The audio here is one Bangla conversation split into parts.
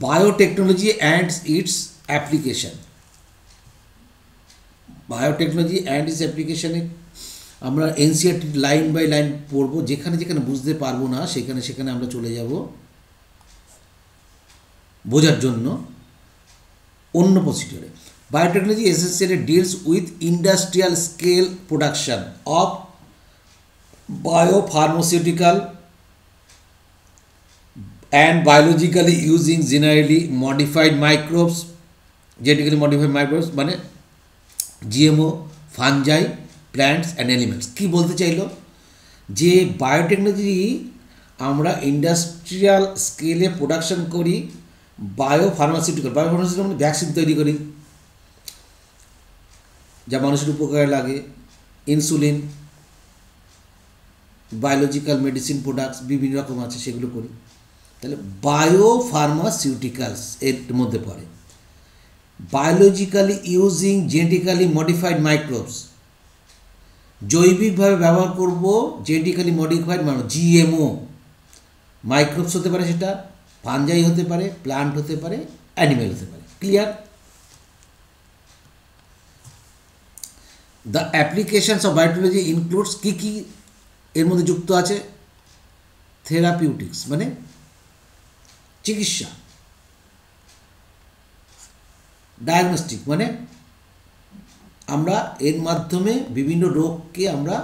Biotechnology and it's application. Biotechnology and it's অ্যাপ্লিকেশনে আমরা এনসিআরটি লাইন বাই লাইন পড়বো, যেখানে যেখানে বুঝতে পারবো না সেখানে সেখানে আমরা চলে যাব বোঝার জন্য অন্য প্রসিডিওরে। Biotechnology essentially deals with industrial scale production of biopharmaceutical and biologically using generally modified microbes, genetically modified microbes মানে GMO, fungi, plants and elements. কী বলতে চাইলো যে বায়োটেকনোলজি আমরা ইন্ডাস্ট্রিয়াল স্কেলে প্রোডাকশন করি বায়োফার্মাসিউটিক্যাল মানে ভ্যাকসিন তৈরি করি যা মানুষের উপকারে লাগে, ইনসুলিন, বায়োলজিক্যাল মেডিসিন প্রোডাক্টস বিভিন্ন রকম আছে, সেগুলো করি। তাহলে বায়োফার্মাসিউটিক্যালস এর মধ্যে পড়ে। Biologically using genetically modified microbes, জৈবিকভাবে ব্যবহার করব জেনেটিক্যালি মডিফাইড জিএমও মাইক্রোবস হতে পারে, সেটা ফানজাই হতে পারে, প্লান্ট হতে পারে, অ্যানিমেল হতে পারে। Clear? The applications of biotechnology includes কী কী এর মধ্যে যুক্ত আছে? থেরাপিউটিক্স মানে চিকিৎসা, ডায়াগনস্টিক মানে আমরা এর মাধ্যমে বিভিন্ন রোগকে আমরা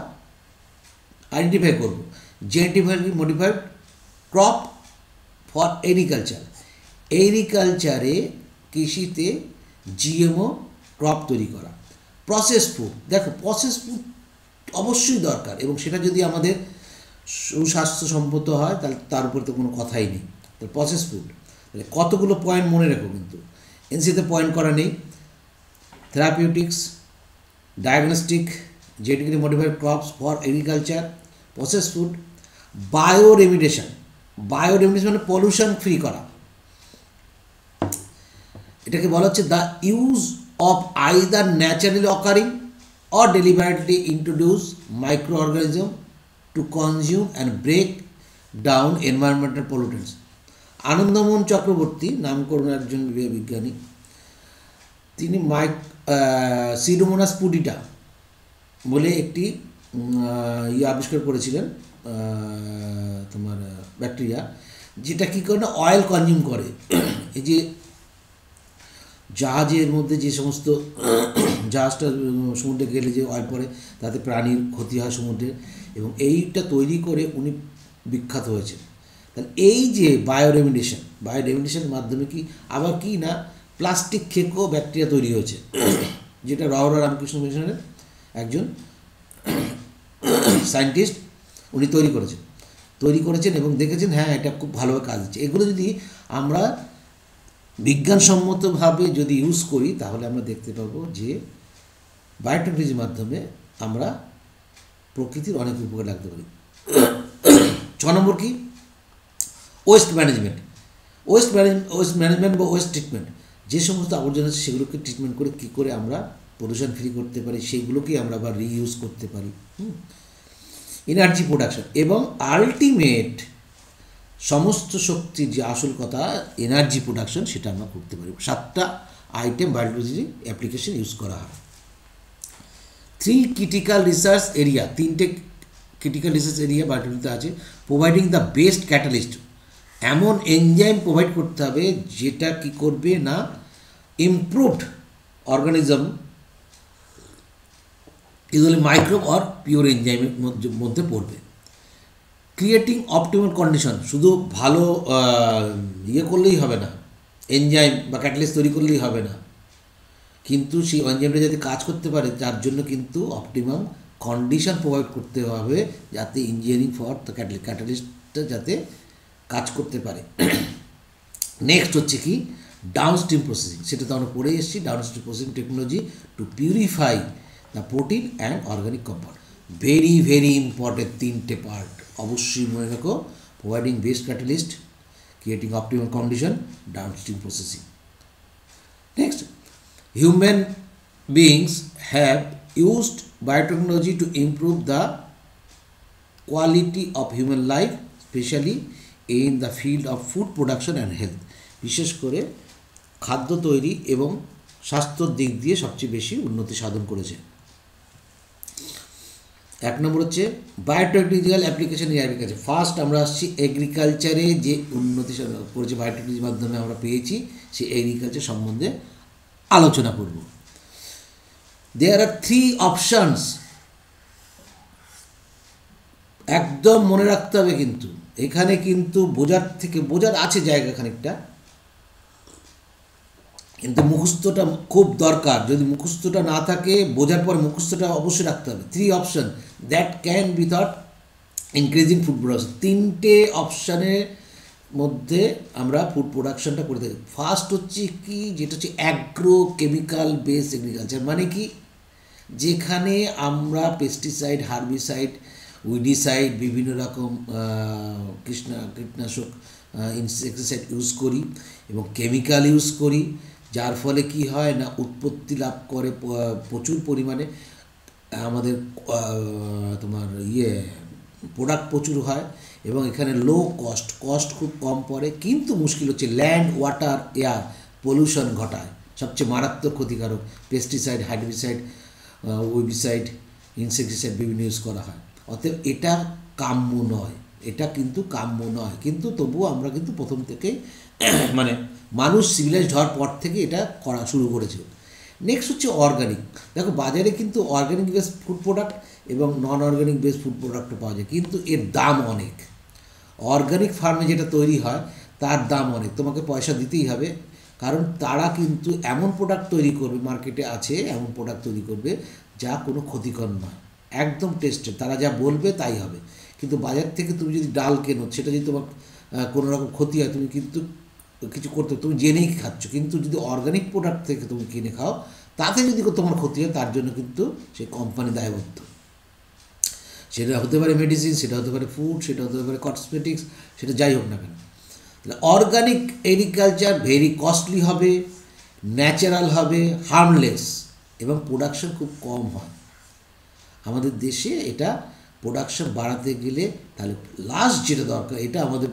আইডেন্টিফাই করব, genetically modified crop for agriculture, এগ্রিকালচারে কৃষিতে জিএমও ক্রপ তৈরি করা। প্রসেস ফুড, দেখো প্রসেস ফুড অবশ্যই দরকার, এবং সেটা যদি আমাদের সুস্বাস্থ্যসম্মত হয় তাহলে তার উপর তো কোনো কথাই নেই। তো প্রসেস ফুড কতগুলো পয়েন্ট মনে রাখো, কিন্তু এনসিতে পয়েন্ট করা নেই। Therapeutics, diagnostic, genetically modified crops for agriculture, process food, bioremediation, bioremediation মানে পলিউশন ফ্রি করা। এটাকে বলা হচ্ছে the use of either naturally occurring or deliberately introduce microorganism to consume and break down environmental pollutants. Ananda Mohan Chakraborty নাম করুন একজন বিজ্ঞানী, তিনি সিডোমোনাস পুডিটা বলে একটি আবিষ্কার করেছিলেন, তোমার ব্যাকটেরিয়া, যেটা কী করে না অয়েল কনজিউম করে। এই যে জাহাজের মধ্যে যে সমস্ত জাহাজটা সমুদ্রে গেলে যে অয়েল পড়ে তাতে প্রাণীর ক্ষতি হয় সমুদ্রের, এবং এইটা তৈরি করে উনি বিখ্যাত হয়েছে। তাহলে এই যে বায়োরেমিডিয়েশনের মাধ্যমে কি আবার কি না প্লাস্টিক খেকো ব্যাকটেরিয়া তৈরি হয়েছে, যেটা রাওরা রামকৃষ্ণ মিশনের একজন সায়েন্টিস্ট উনি তৈরি করেছেন এবং দেখেছেন হ্যাঁ এটা খুব ভালোভাবে কাজ দিচ্ছে। এগুলো যদি আমরা বিজ্ঞানসম্মতভাবে যদি ইউজ করি তাহলে আমরা দেখতে পাবো যে বায়োটেকনোলজির মাধ্যমে আমরা প্রকৃতির অনেক উপকার লাগতে পারি। 6 নম্বর কি? ওয়েস্ট ম্যানেজমেন্ট বা ওয়েস্ট ট্রিটমেন্ট। যে সমস্ত আবর্জনা আছে সেগুলোকে ট্রিটমেন্ট করে কী করে আমরা পলিউশন ফ্রি করতে পারি, সেইগুলোকেই আমরা আবার রিইউজ করতে পারি। এনার্জি প্রোডাকশন এবং আলটিমেট সমস্ত শক্তির যে আসল কথা এনার্জি প্রোডাকশন, সেটা আমরা করতে পারি। 7টা আইটেম বায়োটেকনোলজি অ্যাপ্লিকেশন ইউজ করা হয়। 3 ক্রিটিক্যাল রিসার্চ এরিয়া, 3টে ক্রিটিক্যাল রিসার্চ এরিয়া বায়োটেকনোলজিতে আছে। প্রোভাইডিং দ্য বেস্ট ক্যাটালিস্ট, এমন এনজাইম প্রোভাইড করতে হবে যেটা কি করবে না improved organism, usually microbe or pure এনজাইমের মধ্যে পড়বে। ক্রিয়েটিং অপটিমাল কন্ডিশন, শুধু ভালো করলেই হবে না, এনজাইম বা ক্যাটালিস্ট তৈরি করলেই হবে না, কিন্তু সেই এনজাইমটা যাতে কাজ করতে পারে তার জন্য কিন্তু অপটিমাম কন্ডিশন প্রোভাইড করতে হবে, যাতে ইঞ্জিনিয়ারিং ফর দ্য ক্যাটালিস্টটা যাতে কাজ করতে পারে। নেক্সট হচ্ছে কি ডাউনস্ট্রিম প্রসেসিং, সেটা তো আমরা পড়ে এসেছি। Downstream processing technology to purify the protein and organic compound, very very important 3টে পার্ট অবশ্যই মনে রাখো। Providing best catalyst, creating optimal condition, downstream processing. Next, human beings have used biotechnology to improve the quality of human life, especially in the field of food production and health. বিশেষ করে খাদ্য তৈরি এবং স্বাস্থ্যর দিক দিয়ে সবচেয়ে বেশি উন্নতি সাধন করেছে। 1 নম্বর হচ্ছে biotechnological application in agriculture. First আমরা আসছি এগ্রিকালচারে যে উন্নতি করেছে বায়োটেকনোলজির মাধ্যমে আমরা পেয়েছি, সেই এগ্রিকালচার সম্বন্ধে আলোচনা করব। দেয়ার আর 3 অপশানস, একদম মনে রাখতে হবে কিন্তু এখানে কিন্তু বোঝার আছে জায়গা খানিকটা, কিন্তু মুখস্থটা খুব দরকার। যদি মুখস্থটা না থাকে, বোঝার পর মুখস্থটা অবশ্যই রাখতে হবে। 3 option that can be thought increasing food production. 3টে অপশানের মধ্যে আমরা ফুড প্রোডাকশনটা করে থাকি। ফার্স্ট হচ্ছে কি, যেটা হচ্ছে অ্যাগ্রো কেমিক্যাল বেস এগ্রিকালচার। মানে কি, যেখানে আমরা পেস্টিসাইড, হার্বিসাইড, উইডিসাইড, বিভিন্ন রকম কীটনাশক, ইনসেক্টিসাইড ইউজ করি এবং কেমিক্যাল ইউজ করি, যার ফলে কি হয় না, উৎপত্তি লাভ করে প্রচুর পরিমাণে আমাদের তোমার প্রোডাক্ট প্রচুর হয় এবং এখানে লো কস্ট খুব কম পড়ে। কিন্তু মুশকিল হচ্ছে ল্যান্ড, ওয়াটার, এয়ার পলিউশন ঘটায়, সবচেয়ে মারাত্মক ক্ষতিকারক। পেস্টিসাইড, হার্বিসাইড, উইডিসাইড, ইনসেক্টিসাইড বিভিন্ন ইউজ করা হয়। অতএব এটা কাম্য নয়, এটা কিন্তু কাম্য নয়। কিন্তু তবুও আমরা কিন্তু প্রথম থেকে মানে মানুষ সিভিলাইজড হওয়ার পর থেকে এটা করা শুরু করেছে। নেক্সট হচ্ছে অর্গানিক। দেখো বাজারে কিন্তু অর্গানিক বেস ফুড প্রোডাক্ট এবং নন অর্গানিক বেস ফুড প্রোডাক্টও পাওয়া যায়, কিন্তু এর দাম অনেক। অর্গানিক ফার্মে যেটা তৈরি হয় তার দাম অনেক, তোমাকে পয়সা দিতেই হবে, কারণ তারা কিন্তু এমন প্রোডাক্ট তৈরি করবে, মার্কেটে আছে এমন প্রোডাক্ট তৈরি করবে যা কোনো ক্ষতিকর নয়, একদম টেস্টেড, তারা যা বলবে তাই হবে। কিন্তু বাজার থেকে তুমি যদি ডাল কেনো, সেটা যদি তোমার কোনো রকম ক্ষতি হয়, তুমি কিন্তু কিছু করতে, তুমি জেনেই খাচ্ছ। কিন্তু যদি অর্গানিক প্রোডাক্ট থেকে তুমি কিনে খাও, তাতে যদি তোমার ক্ষতি হয়, তার জন্য কিন্তু সেই কোম্পানি দায়বদ্ধ। সেটা হতে পারে মেডিসিন, সেটা হতে পারে ফুড, সেটা হতে পারে কসমেটিক্স, সেটা যাই হোক না কেন। তাহলে অর্গানিক এগ্রিকালচার ভেরি কস্টলি হবে, ন্যাচারাল হবে, হার্মলেস এবং প্রোডাকশন খুব কম হয়। আমাদের দেশে এটা প্রোডাকশন বাড়াতে গেলে তাহলে লাস্ট যেটা দরকার, এটা আমাদের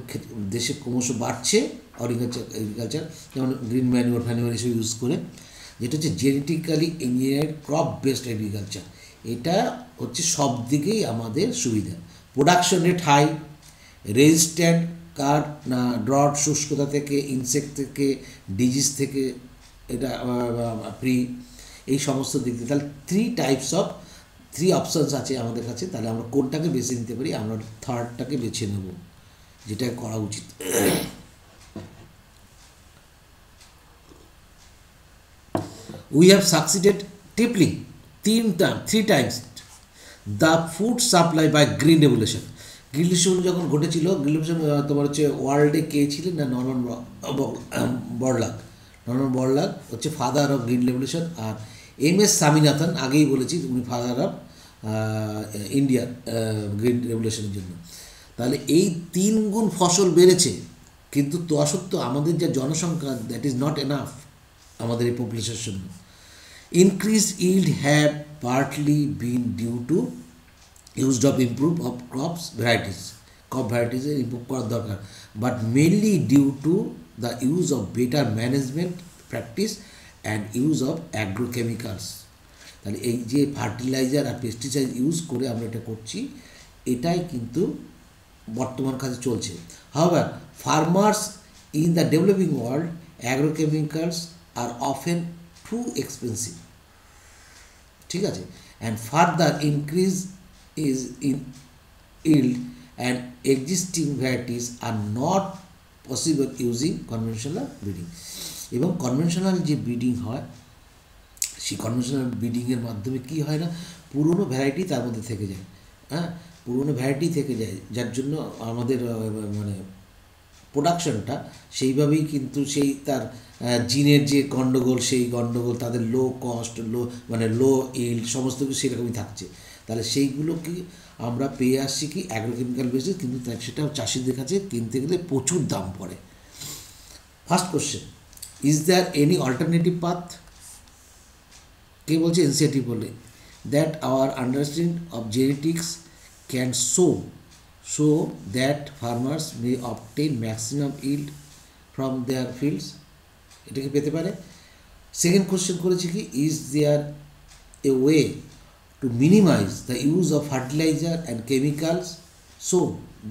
দেশে ক্রমশ বাড়ছে এগ্রিকালচার, যেমন গ্রিন ম্যানুয়ার এসব ইউজ করে, যেটা হচ্ছে genetically engineered crop based agriculture. এটা হচ্ছে সব দিকেই আমাদের সুবিধা। প্রোডাকশন রেট হাই, রেজিস্ট্যান্ট কার না ড্রট, শুষ্কতা থেকে, ইনসেক্ট থেকে, ডিজিজ থেকে এটা ফ্রি, এই সমস্ত দিক দিয়ে। তাহলে 3 অপশানস আছে আমাদের কাছে। তাহলে আমরা কোনটাকে বেছে নিতে পারি? আমরা থার্ডটাকে বেছে নেব, যেটা করা উচিত। We have succeeded tripling 3 times the food supply by green revolution. Green revolution যখন ঘটেছিল, গ্রিন রেভলিউশন তোমার হচ্ছে ওয়ার্ল্ডে কে ছিলেন না, নরম্যান বরলাগ হচ্ছে ফাদার অফ গ্রিন রেভলিউশন। আর MS স্বামীনাথন, আগেই বলেছি, উনি ফাদার অফ ইন্ডিয়ার গ্রিন রেভলিউশনের জন্য। তাহলে এই 3 গুণ ফসল বেড়েছে, কিন্তু তা সত্ত্বেও আমাদের যে জনসংখ্যা, দ্যাট ইজ নট এনাফ আমাদের এই পপুলেশনের জন্য। Increase yield have partly been due to used of improve of crop ভ্যারাইটিসের ইমপ্রুভ করার দরকার, but mainly due to the use of better management practice and use of agrochemicals. তাহলে এই যে ফার্টিলাইজার আর পেস্টিসাইড ইউজ করে আমরা এটা করছি, এটাই কিন্তু বর্তমান কাজে চলছে। However farmers in the developing world agrochemicals are often too expensive, ঠিক আছে, and further increase is in yield and existing varieties are not possible using conventional breeding। এবং কনভেনশনাল যে ব্রিডিং হয়, সেই কনভেনশনাল ব্রিডিংয়ের মাধ্যমে কী হয় না, পুরনো ভ্যারাইটি তার মধ্যে থেকে যায়, হ্যাঁ, পুরনো ভ্যারাইটি থেকে যায়, যার জন্য আমাদের মানে প্রোডাকশনটা সেইভাবেই কিন্তু সেই তার জিনের যে গণ্ডগোল, সেই গণ্ডগোল, তাদের লো কস্ট, লো ইল্ড, সমস্ত কিছু সেরকমই থাকছে। তাহলে সেইগুলো কি আমরা পেয়ে আসছি কি অ্যাগ্রোকেমিক্যাল বেসিস, কিন্তু সেটা চাষিদের কাছে কিনতে গেলে প্রচুর দাম পড়ে। First question, is there any alternative path? কে বলছে? এনসিআরটি বলে, that our understanding of genetics can show that farmers may obtain maximum yield from their fields, এটা কি পেতে পারে? সেকেন্ড কোশ্চেন করেছি কি, is there a way to minimise the use of fertiliser and chemicals so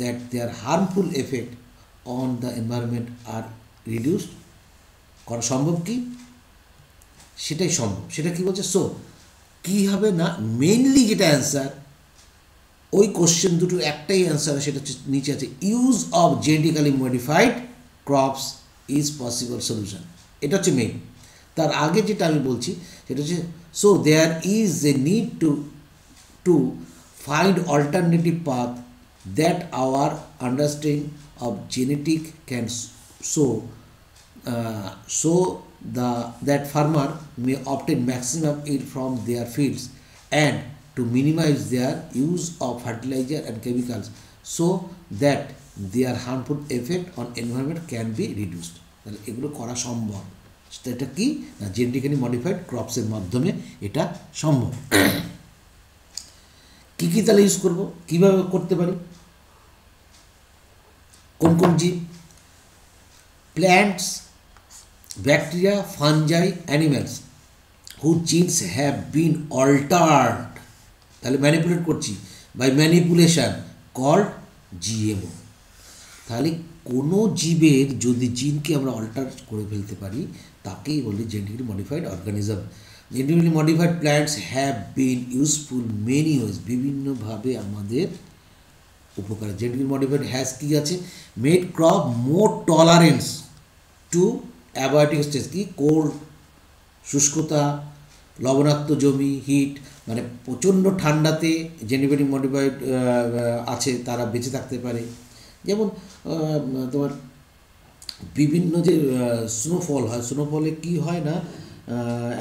that their harmful effect on the environment are reduced? করা সম্ভব কি? সেটাই সম্ভব। সেটা কি বলছে? সো কী হবে না, মেইনলি যেটা অ্যান্সার ওই কোশ্চেন দুটোর একটাই অ্যান্সার, সেটা হচ্ছে নিচে আছে, use of genetically modified crops is possible solution. এটা হচ্ছে মেইন। তার আগে যেটা আমি বলছি সেটা হচ্ছে, so there is a need to find alternative path that our understanding of genetic can so that farmer may obtain maximum yield from their fields and to minimize their use of fertilizer and chemicals so that their harmful effect on environment can be reduced. তাহলে এগুলো করা সম্ভব। এটা কি না, জেনেটিক্যালি মডিফাইড ক্রপসের মাধ্যমে এটা সম্ভব। কী কী তাহলে ইউজ করবো, কীভাবে করতে পারি, কোন কোন জীব? Plants, bacteria, fungi, animals whose genes have been altered, তাহলে ম্যানিপুলেট করছি, বাই ম্যানিপুলেশন কল্ড জিএমও। তাহলে কোনো জীবের যদি জিনকে আমরা অল্টার করে ফেলতে পারি তাকেই বলি genetically modified organism. Genetically modified plants have been useful many ways, বিভিন্নভাবে আমাদের উপকার। জেনেটিক্যালি মডিফাইড হ্যাজ কী আছে, মেড ক্রপ মোর টলারেন্স টু অ্যাবায়োটিক স্টেজ, কি কোল্ড, শুষ্কতা, লবণাক্ত জমি, হিট, মানে প্রচণ্ড ঠান্ডাতে জেনেটিক্যালি মডিফাইড আছে তারা বেঁচে থাকতে পারে। যেমন তোমার বিভিন্ন যে স্নোফল হয়, স্নোফলে কি হয় না,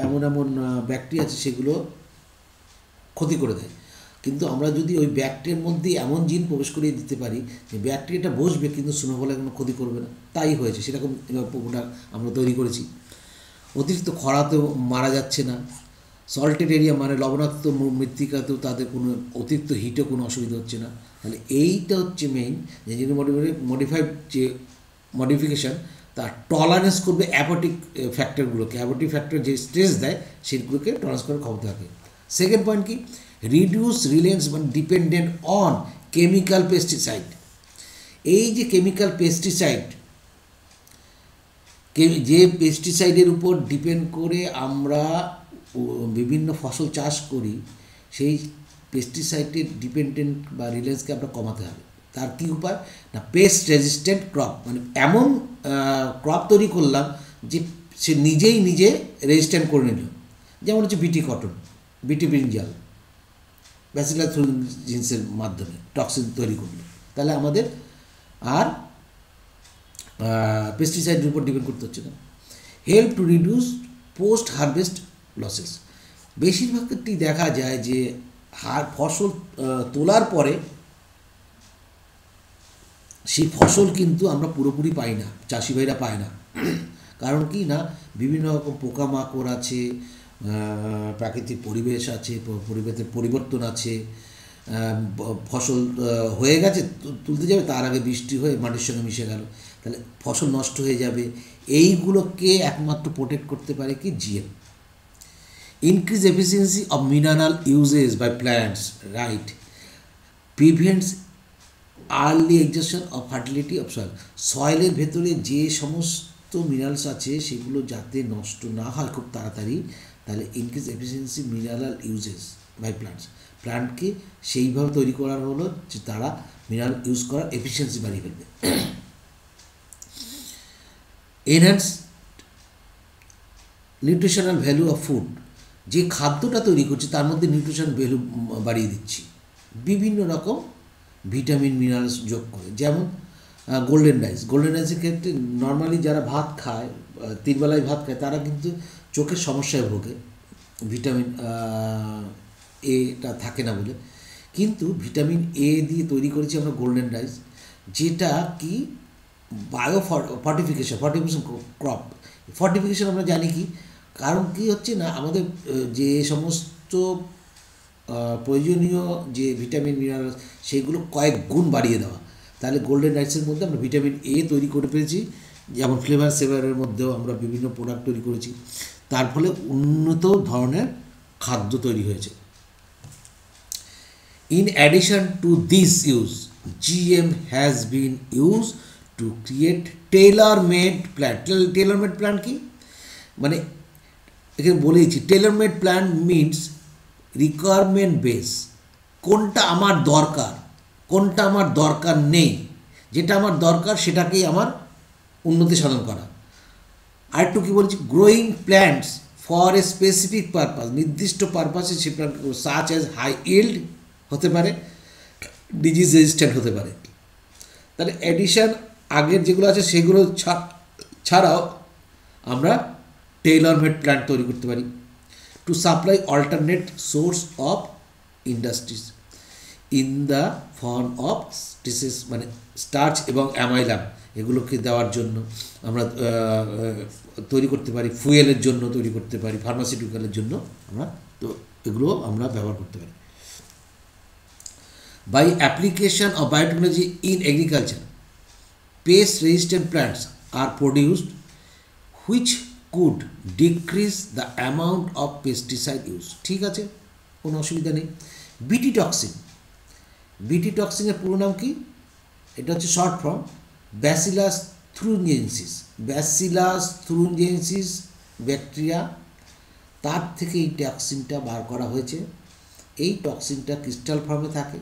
এমন এমন ব্যাকটেরিয়া আছে সেগুলো ক্ষতি করে দেয়, কিন্তু আমরা যদি ওই ব্যাকটেরিয়ার মধ্যে এমন জিন প্রবেশ করিয়ে দিতে পারি যে ব্যাকটেরিয়াটা বসবে কিন্তু স্নোফলে কোনো ক্ষতি করবে না, তাই হয়েছে, সেরকম প্রোডাক্ট আমরা তৈরি করেছি। অতিরিক্ত খরাতেও মারা যাচ্ছে না, সল্টেড এরিয়া মানে লবণাক্ত মৃত্তিকাতেও তাদের কোনো অতিরিক্ত হিটে কোনো অসুবিধা হচ্ছে না। তাহলে এইটা হচ্ছে মেইন, যে মডিফাইড যে মডিফিকেশান তার টলারেন্স করবে অ্যাবোটিক ফ্যাক্টরগুলোকে, অ্যাবোটিক ফ্যাক্টর যে স্ট্রেস দেয় সেগুলোকে টলারেন্স করার ক্ষমতা থাকে। সেকেন্ড পয়েন্ট কি, রিডিউস রিলায়েন্স মানে ডিপেন্ডেন্ট অন কেমিক্যাল পেস্টিসাইড। এই যে কেমিক্যাল পেস্টিসাইড, যে পেস্টিসাইডের উপর ডিপেন্ড করে আমরা বিভিন্ন ফসল চাষ করি, সেই পেস্টিসাইডের ডিপেন্ডেন্ট বা রিলায়েন্সকে আমরা কমাতে হবে। তার কী উপায় না, পেস্ট রেজিস্ট্যান্ট ক্রপ, মানে এমন ক্রপ তৈরি করলাম যে সে নিজেই নিজে রেজিস্ট্যান্ট করে নিল। যেমন হচ্ছে বিটি কটন, বিটি ব্রিঞ্জাল, ব্যাসিলাস জিন্সের মাধ্যমে টক্সিন তৈরি করলো, তাহলে আমাদের আর পেস্টিসাইডের উপর ডিপেন্ড করতে হচ্ছে না। Help to reduce post harvest losses. বেশিরভাগ ক্ষেত্রেই দেখা যায় যে ফসল তোলার পরে সেই ফসল কিন্তু আমরা পুরোপুরি পাই না, চাষি ভাইরা পায় না। কারণ কি না, বিভিন্ন রকম পোকামাকড় আছে, প্রাকৃতিক পরিবেশ আছে, পরিবেশের পরিবর্তন আছে, ফসল হয়ে গেছে তুলতে যাবে তার আগে বৃষ্টি হয়ে মাটির সঙ্গে মিশে গেল, তাহলে ফসল নষ্ট হয়ে যাবে। এইগুলোকে একমাত্র প্রোটেক্ট করতে পারে কি GM. Increase efficiency of mineral uses by plants, right, prevents early exhaustion of fertility of soil. সয়েলের ভেতরে যে সমস্ত মিনারেলস আছে সেগুলো যাতে নষ্ট না হয় খুব তাড়াতাড়ি, তাহলে increase efficiency mineral uses by plants, প্ল্যান্টকে সেইভাবে তৈরি করা হলো যে তারা মিনারেল ইউজ করার এফিসিয়েন্সি বাড়িয়ে ফেলবে। Enhance nutritional value of food, যে খাদ্যটা তৈরি করছি তার মধ্যে নিউট্রিশন ভ্যালু বাড়িয়ে দিচ্ছি বিভিন্ন রকম ভিটামিন মিনারেলস যোগ করে। যেমন গোল্ডেন রাইস, গোল্ডেন রাইসের ক্ষেত্রে নর্মালি যারা ভাত খায়, তিনবেলায় ভাত খায়, তারা কিন্তু চোখের সমস্যায় ভোগে, ভিটামিন এটা থাকে না বলে, কিন্তু ভিটামিন এ দিয়ে তৈরি করেছি আমরা গোল্ডেন রাইস, যেটা কি ফর্টিফিকেশন ক্রপ। ফর্টিফিকেশন আমরা জানি কি, কারণ কি হচ্ছে না, আমাদের যে সমস্ত প্রয়োজনীয় যে ভিটামিন মিনারেল সেগুলো কয়েক গুণ বাড়িয়ে দেওয়া। তাহলে গোল্ডেন রাইসের মধ্যে আমরা ভিটামিন এ তৈরি করে পেয়েছি, যেমন ফ্লেভার সেভারের মধ্যেও আমরা বিভিন্ন প্রোডাক্ট তৈরি করেছি, তার ফলে উন্নত ধরনের খাদ্য তৈরি হয়েছে। In addition to this use, GM has been used to create tailor-made plan. Tailor-made plan কি মানে এখানে বলেছি, tailor-made plan means requirement base, কোনটা আমার দরকার, কোনটা আমার দরকার নেই, যেটা আমার দরকার সেটাকেই আমার উন্নতি সাধন করা। আরেকটু কি বলছি, growing plants for a specific purpose, নির্দিষ্ট পারপাসে সে plant such as high yield হতে পারে, ডিজিজ রেজিস্ট্যান্ট হতে পারে। তাহলে এডিশন আগের যেগুলো আছে সেগুলো ছাড়াও আমরা টেইলর মেড প্ল্যান্ট তৈরি করতে পারি to supply alternate source of industries in the form of starches, মানে স্টার্চ এবং অ্যামাইলাম এগুলোকে দেওয়ার জন্য আমরা তৈরি করতে পারি, ফুয়েলের জন্য তৈরি করতে পারি, ফার্মাসিউটিক্যালের জন্য আমরা তো এগুলো আমরা ব্যবহার করতে পারি। By application of biotechnology in agriculture, pest-resistant plants are produced which could decrease the amount of pesticide use. ঠিক আছে, কোনো অসুবিধা নেই। বিটি টক্সিন, বিটি টক্সিনের পুরো নাম কি? এটা হচ্ছে short form bacillus thuringiensis. Bacillus thuringiensis bacteria, তার থেকে এই টক্সিনটা বার করা হয়েছে। এই টক্সিনটা ক্রিস্টাল ফর্মে থাকে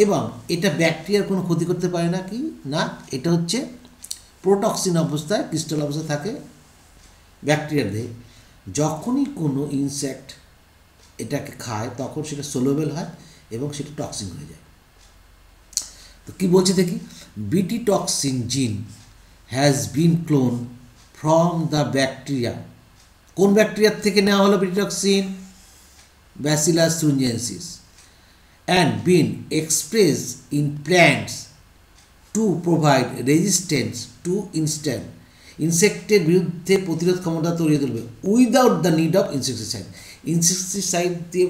এবং এটা ব্যাকটেরিয়ার কোনো ক্ষতি করতে পারে না, কি না, এটা হচ্ছে প্রোটক্সিন অবস্থায় ক্রিস্টাল অবস্থায় থাকে ব্যাকটেরিয়ার দেহে। যখনই কোনো ইনসেক্ট এটাকে খায় তখন সেটা সোলুবেল হয় এবং সেটা টক্সিন হয়ে যায়। তো কী বলছে দেখি, BT toxin gene has been cloned from the bacteria. কোন ব্যাকটেরিয়ার থেকে নেওয়া হলো BT toxin? Bacillus thuringiensis, and been expressed in plants to provide resistance to ইনসেক্টের বিরুদ্ধে প্রতিরোধ ক্ষমতা তৈরি তুলবে without the need of insecticide. Insecticide দিয়ে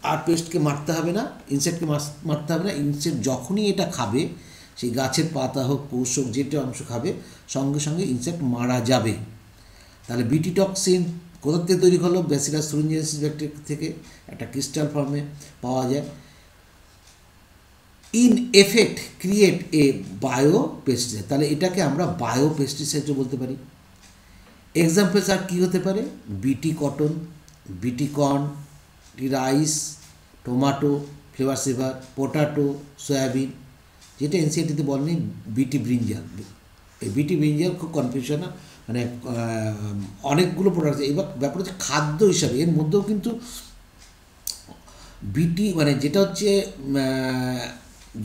আর পেস্টকে মারতে হবে না, ইনসেক্টকে মারতে হবে না। ইনসেক্ট যখনই এটা খাবে, সেই গাছের পাতা হোক, কোষ হোক, যেটা অংশ খাবে, সঙ্গে সঙ্গে ইনসেক্ট মারা যাবে। তাহলে বিটি টক্সিন কোথা থেকে তৈরি হলো? ব্যাসিলাস থ্রুনজেন্সিস ব্যাকটেরিয়া থেকে, একটা ক্রিস্টাল ফর্মে পাওয়া যায়। In effect create a bio pesticide, তাহলে এটাকে আমরা বায়ো পেস্টিসাইডও বলতে পারি। এক্সাম্পলস আর কী হতে পারে? বিটি কটন, বিটি কর্ন, রাইস, টমেটো, ফ্লেভার সেভার, পোটাটো, সয়াবিন, যেটা এনসিআরটিতে বলেনি বিটি ব্রিঞ্জাল। এই বিটি ব্রিঞ্জাল খুব কনফিউশন, মানে অনেকগুলো প্রোডাক্ট আছে। এবার ব্যাপার হচ্ছে খাদ্য হিসাবে এর মধ্যেও কিন্তু বিটি মানে যেটা হচ্ছে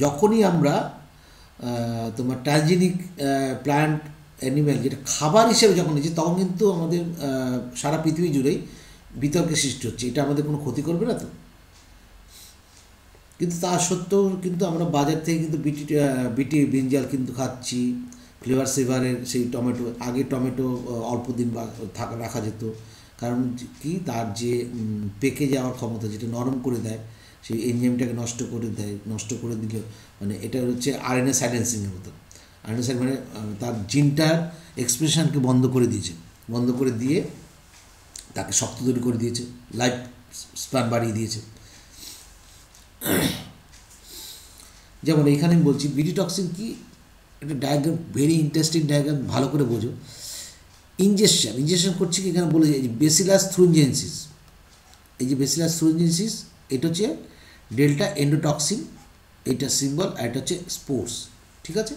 যখনই আমরা তোমার ট্রানজেনিক প্ল্যান্ট অ্যানিম্যাল যেটা খাবার হিসেবে যখন নিচ্ছি, তখন কিন্তু আমাদের সারা পৃথিবী জুড়েই বিতর্কের সৃষ্টি হচ্ছে, এটা আমাদের কোনো ক্ষতি করবে না তো। কিন্তু তা সত্ত্বেও কিন্তু আমরা বাজার থেকে কিন্তু বিটি ব্রিঞ্জাল কিন্তু খাচ্ছি। ফ্লেভার সেভারের সেই টমেটো, আগে টমেটো অল্প দিন রাখা যেত, কারণ কি তার যে পেকে যাওয়ার ক্ষমতা, যেটা নরম করে দেয়, সেই এনজাইমটাকে নষ্ট করে দিলে মানে এটা হচ্ছে আরএনএ সাইলেন্সিংয়ের মতো। আরএনএ সাইলেন্স মানে তার জিনটার এক্সপ্রেশনকে বন্ধ করে দিয়ে তাকে শক্ত তৈরি করে দিয়েছে, লাইফ স্প্যান বাড়িয়ে দিয়েছে। যেমন এইখানে আমি বলছি বিটি টক্সিন কি, একটা ডায়াগ্রাম, ভেরি ইন্টারেস্টিং ডায়াগ্রাম, ভালো করে বোঝো। ইনজেকশন করছি কি, এখানে বলে যে ব্যাসিলাস থ্রুনজেন্সিস, এই যে ব্যাসিলাস থ্রুনজেন্সিস এটা হচ্ছে ডেল্টা এন্ডোটক্সিন, এটা সিম্বল, আর এটা হচ্ছে স্পোর্স, ঠিক আছে।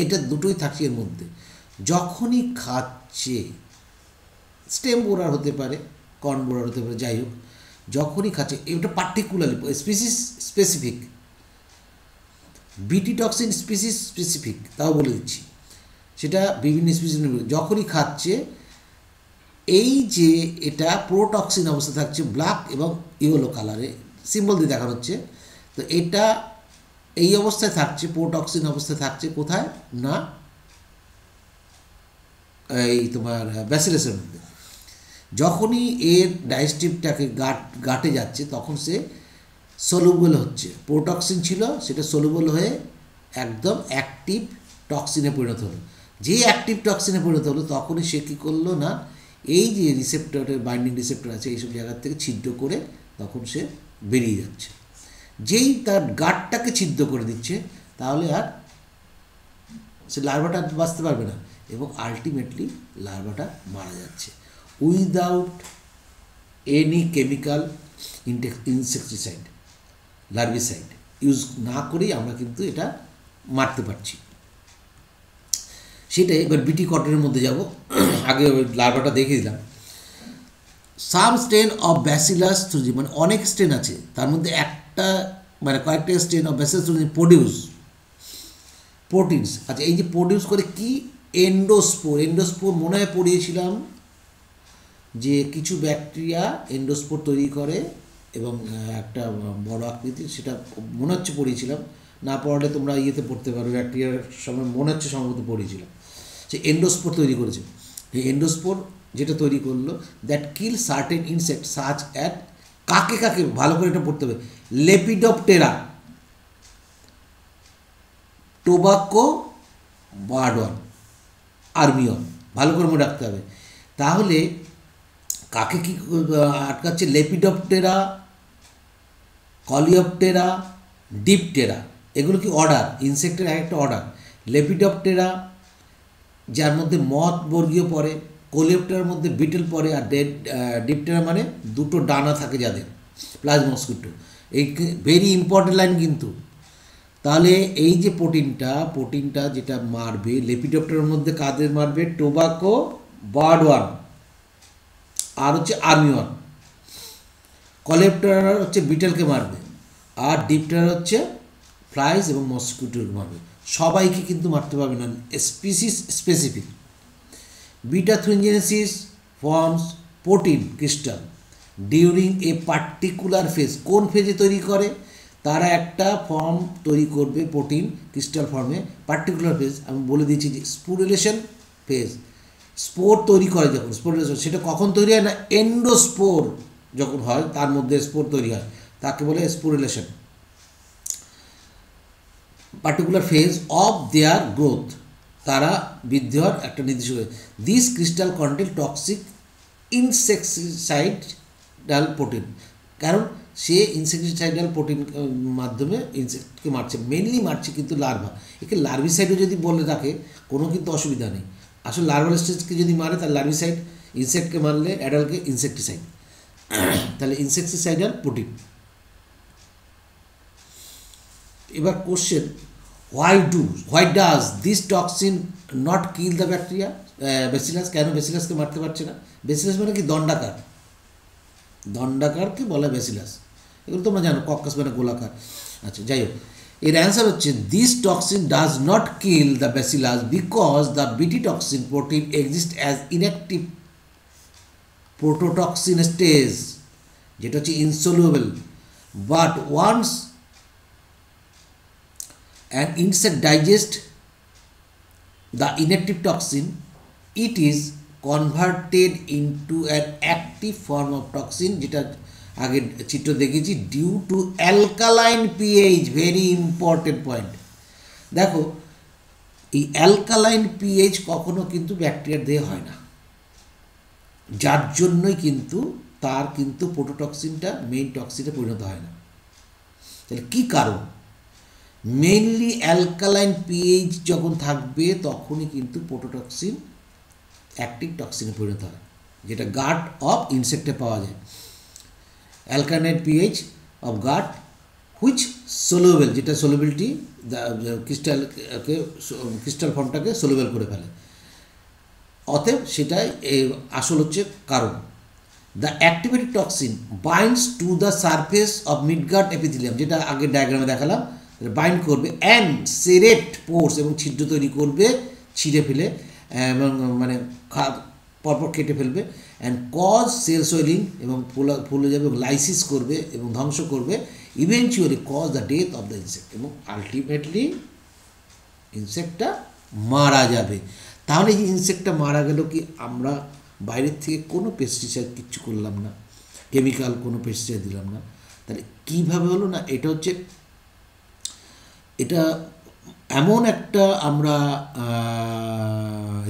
এটা দুটোই থাকছে এর মধ্যে। যখনই খাচ্ছে, স্টেম বোরার হতে পারে, কর্ন বোরার হতে পারে, যাই হোক, যখনই খাচ্ছে, এটা পার্টিকুলারলি স্পেসিফিক, বিটি টক্সিন স্পেসিফিক, তাও বলে দিচ্ছি, সেটা বিভিন্ন স্পিসিস যখনই খাচ্ছে, এই যে এটা প্রোটক্সিন অবস্থা থাকছে, ব্ল্যাক এবং ইয়েলো কালারে সিম্বল দিয়ে দেখানো হচ্ছে। তো এটা এই অবস্থায় থাকছে, প্রোটক্সিন অবস্থায় থাকছে কোথায় না, এই তোমার ব্যাসিলাসের মধ্যে। যখনই এর ডাইজেস্টিভটাকে গাটে যাচ্ছে, তখন সে সলুবল হচ্ছে। প্রোটক্সিন ছিল, সেটা সলুবল হয়ে একদম অ্যাক্টিভ টক্সিনে পরিণত হলো। যে অ্যাক্টিভ টক্সিনে পরিণত হলো তখনই সে কী করলো না, এই যে রিসেপ্টরের বাইন্ডিং রিসেপ্টর আছে এইসব জায়গার থেকে ছিদ্র করে তখন সে বেরিয়ে যাচ্ছে। যেই তার গার্ডটাকে ছিদ্র করে দিচ্ছে তাহলে আর সে লার্ভাটা বাঁচতে পারবে না এবং আলটিমেটলি লার্ভাটা মারা যাচ্ছে without any chemical insecticide, larvicide use না করেই আমরা কিন্তু এটা মারতে পারছি। সেটাই এবার বিটি কটনের মধ্যে যাব। আগে ওই লার্ভাটা দেখে দিলাম। Some strain of bacillus thuringiensis, মানে অনেক স্ট্রেন আছে, তার মধ্যে একটা মানে কয়েকটা strain of bacillus thuringiensis produce proteins. আচ্ছা, এই যে প্রোডিউস করে কি, এন্ডোস্পোর। এন্ডোস্পোর মনে হয় পড়িয়েছিলাম যে কিছু ব্যাকটেরিয়া এন্ডোস্পোর তৈরি করে এবং একটা বড় আকৃতির, সেটা মনে হচ্ছে পড়িয়েছিলাম, না পড়লে তোমরা ইয়েতে পড়তে পারো, ব্যাকটেরিয়ার সময় মনে হচ্ছে সম্ভবত পড়িয়েছিলাম। সে এন্ডোস্পোর তৈরি করেছে। এই এন্ডোস্পোর যেটা তৈরি করলো, that kill certain insect such at, কাকে কাকে ভালো করে এটা পড়তে হবে, লেপিডোপ্টেরা, টোবাকো, বার্ডওয়ার্ম, আর্মিয়ন, ভালো করে মনে রাখতে হবে। তাহলে কাকে কী আটকাচ্ছে, লেপিডোপ্টেরা, কলিওপ্টেরা, ডিপটেরা, এগুলো কি অর্ডার, ইনসেক্টের একটা অর্ডার। লেপিডোপ্টেরা যার মধ্যে মথ বর্গীয় পড়ে, কোলিওপ্টেরার মধ্যে বিটেল পড়ে, আর ডিপটেরা মানে দুটো ডানা থাকে যাদের, প্লাস মস্কিটো। এই ভেরি ইম্পর্টেন্ট লাইন কিন্তু। তাহলে এই যে প্রোটিনটা যেটা মারবে, লেপিডোপ্টেরার মধ্যে কাদের মারবে, টোবাকো, বার্ডওয়ার্ম, আর হচ্ছে আর্মিওয়ার্ম। কলেপ্টেরা হচ্ছে বিটেলকে মারবে, আর ডিপটেরা হচ্ছে ফ্লাইজ এবং মস্কিটোকে মারবে। সবাইকে কিন্তু মারতে পারবে না, species specific. BT thuringiensis forms protein crystal during a particular phase. কোন ফেজে তৈরি করে, তারা একটা ফর্ম তৈরি করবে প্রোটিন ক্রিস্টাল ফর্মে, পার্টিকুলার ফেজ। আমি বলে দিয়েছি যে স্পুরিলেশন ফেজ, স্পোর তৈরি করে যখন, স্পোরিলেশন সেটা কখন তৈরি হয় না, এন্ডোস্পোর যখন হয় তার মধ্যে স্পোর তৈরি হয়, তাকে বলে sporulation. Particular phase of their growth, তারা বৃদ্ধি হওয়ার একটা নির্দিষ্ট। This crystal contain toxic insecticidal protein, কারণ সে ইনসেকটিসাইডাল প্রোটিন মাধ্যমে ইনসেক্টকে মারছে, মেনলি মারছে কিন্তু লার্ভা। একে লার্ভিসাইডও যদি বলে রাখে কোনো কিন্তু অসুবিধা নেই। আসলে লার্ভাল স্টেজকে যদি মারে তাহলে লার্ভিসাইড, ইনসেক্টকে মারলে অ্যাডাল্টকে ইনসেকটিসাইড, তাহলে ইনসেকটিসাইডাল প্রোটিন। এবার question, why does this toxin not kill the bacteria bacillus, কেন ব্যাসিলাসকে মারতে পারছে না? ব্যাসিলাস মানে কি, দণ্ডাকার, দণ্ডাকারকে বলে ব্যাসিলাস, এগুলো তোমরা জানো, কক্কাস মানে গোলাকার। আচ্ছা, যাই হোক, এর অ্যান্সার হচ্ছে this toxin does not kill the bacillus because the BT toxin protein exist as inactive protoxin stage, যেটা হচ্ছে insoluble, but once an insect digests the inactive toxin, it is converted into an active form of toxin, যেটা আগে চিত্র দেখেছি, due to alkaline pH. Very important point. দেখো, এই অ্যালকালাইন পিএইচ কখনো কিন্তু ব্যাকটেরিয়ার দেহে হয় না, যার জন্যই কিন্তু তার কিন্তু প্রোটোটক্সিনটা মেইন টক্সিনে পরিণত হয় না। তাহলে কী কারণ? মেইনলি অ্যালকালাইন পিএইচ যখন থাকবে তখনই কিন্তু প্রোটোটক্সিন অ্যাক্টিভ টক্সিনে পরিণত হয়, যেটা গাট অফ ইনসেক্টে পাওয়া যায়। Alkaline pH of gut which soluble, যেটা সলিউবিলিটি ক্রিস্টাল ফর্মটাকে সলিউবল করে ফেলে, অতএব সেটাই আসল হচ্ছে কারণ। The activated toxin binds to the surface of মিডগার্ড epithelium, যেটা আগে ডায়াগ্রামে দেখালাম, বাইন্ড করবে অ্যান্ড সেরেট পোর্স, এবং ছিদ্র তৈরি করবে, ছিঁড়ে ফেলে এবং মানে পরপর কেটে ফেলবে, অ্যান্ড কজ সেল সোয়েলিং, এবং ফুলে যাবে এবং লাইসিস করবে এবং ধ্বংস করবে, eventually cause the death of the insect, এবং আলটিমেটলি ইনসেক্টটা মারা যাবে। তাহলে এই ইনসেক্টটা মারা গেল কি, আমরা বাইরের থেকে কোনো পেস্টিসাইড কিচ্ছু করলাম না, কেমিক্যাল কোনো পেস্টিসাইড দিলাম না, তাহলে কীভাবে হলো না, এটা হচ্ছে, এটা এমন একটা আমরা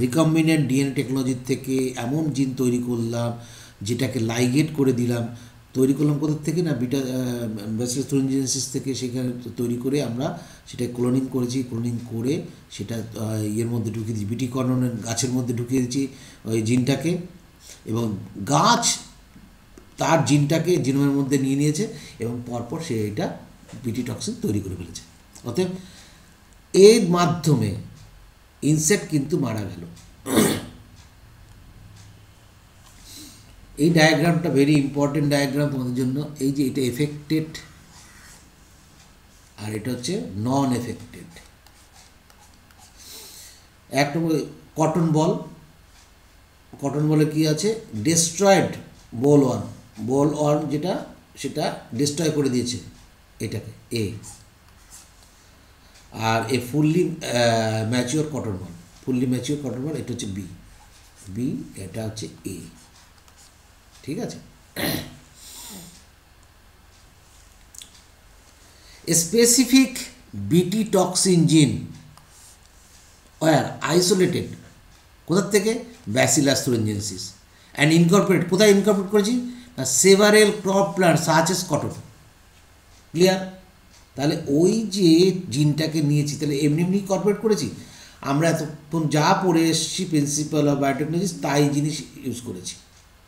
রিকম্বিনেন্ট ডিএনএ টেকনোলজির থেকে এমন জিন তৈরি করলাম, যেটাকে লাইগেট করে দিলাম। তৈরি করলাম কোথার থেকে না, ব্যাসিলাস থুরিনজিয়েন্সিস থেকে। সেখানে তৈরি করে আমরা সেটা ক্লোনিং করেছি, ক্লোনিং করে সেটা ইয়ের মধ্যে ঢুকিয়ে দিয়েছি, বিটি কর্ননের গাছের মধ্যে ঢুকিয়ে দিয়েছি ওই জিনটাকে, এবং গাছ তার জিনটাকে জিনোমের মধ্যে নিয়ে নিয়েছে এবং পরপর সে এটা বিটি টক্সিন তৈরি করে ফেলেছে। অতএব এর মাধ্যমে ইনসেক্ট কিন্তু মারা গেল। এই ডায়াগ্রামটা ভেরি ইম্পর্টেন্ট ডায়াগ্রাম তোমাদের জন্য। এই যে এটা এফেক্টেড আর এটা হচ্ছে নন এফেক্টেড। এক নম্বর কটন বল। কটন বলে কি আছে, ডিস্ট্রয়েড বোল ওয়ার্ম যেটা, সেটা ডিস্ট্রয় করে দিয়েছে এটাকে এ। আর এ ফুললি ম্যাচিওর কটন বল, এটা হচ্ছে বি, এটা হচ্ছে এ। ঠিক আছে। স্পেসিফিক বিটি টক্সিন জিন ওয়ার আইসোলেটেড কোথার থেকে, ব্যাসিলাস থুরিনজিয়েন্সিস, অ্যান্ড ইনকর্পোরেট, কোথায় ইনকর্পোরেট করেছি না, several crop plant such as cotton. Clear? তাহলে ওই যে জিনটাকে নিয়েছি, তাহলে এমনি এমনি কর্পোরেট করেছি আমরা, এতক্ষণ যা পড়ে এসেছি প্রিন্সিপাল অফ বায়োটেকনোলজি তাই জিনিস ইউজ করেছি।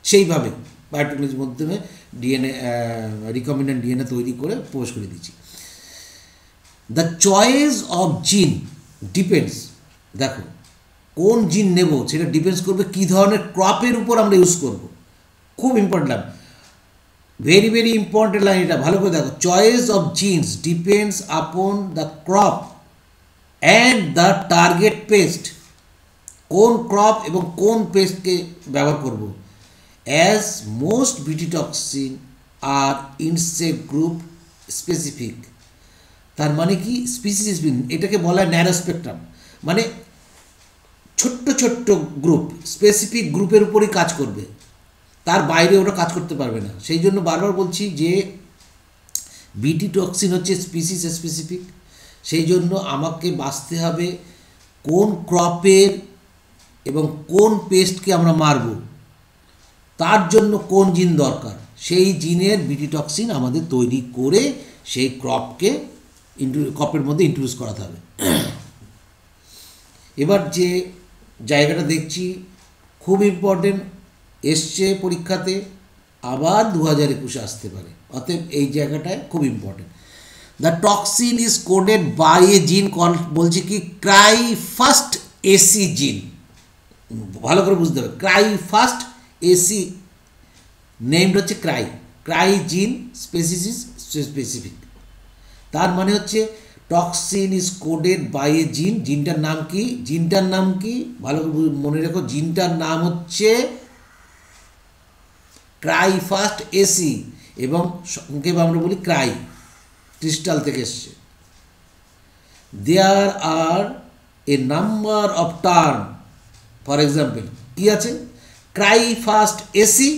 সেইভাবে বায়োটেকনোলজির মাধ্যমে ডিএনএ রিকম্বিনেন্ট ডিএনএ তৈরি করে প্রবেশ করে দিচ্ছি। দ্য চয়েস অফ জিন ডিপেন্ডস, দেখো কোন জিন নেব সেটা ডিপেন্ডস করবে কী ধরনের ক্রপের উপর আমরা ইউজ করব। খুব important line, very very important line এটা, ভালো করে দেখো। Choice of genes depends upon the crop and the target pest. কোন ক্রপ এবং কোন পেস্টকে ব্যবহার করব। As most BT toxin are insect group specific. তার মানে কি, স্পিসিস, এটাকে বলা হয় ন্যারো স্পেকট্রাম, মানে ছোট্ট ছোট্ট গ্রুপ, স্পেসিফিক গ্রুপের উপরই কাজ করবে, তার বাইরে ওটা কাজ করতে পারবে না। সেই জন্য বারবার বলছি যে বিটি টক্সিন হচ্ছে স্পিসিস স্পেসিফিক। সেই জন্য আমাকে বাঁচতে হবে কোন ক্রপের এবং কোন পেস্টকে আমরা মারব, তার জন্য কোন জিন দরকার, সেই জিনের বিটি টক্সিন আমাদের তৈরি করে সেই ক্রপকে ক্রপের মধ্যে ইন্ট্রোডিউস করাতে হবে। এবার যে জায়গাটা দেখছি খুব ইম্পর্টেন্ট, এসছে পরীক্ষাতে, আবার 2021 আসতে পারে, অতএব এই জায়গাটায় খুব important. The toxin is coded by a gene বলছি কি, ক্রাইফাস্ট এসি জিন। ভালো করে বুঝতে হবে, ক্রাইফাস্ট এসি নেমড হচ্ছে ক্রাই জিন স্পেসিফিক। তার মানে হচ্ছে toxin is coded by a জিন। জিনটার নাম কি ভালো করে মনে রেখো, জিনটার নাম হচ্ছে ক্রাইফাস্ট এসি, এবং সংক্ষেপে আমরা বলি ক্রাই, ক্রিস্টাল থেকে এসছে। There are a number of term, for example কি আছে, ক্রাইফাস্ট এসি,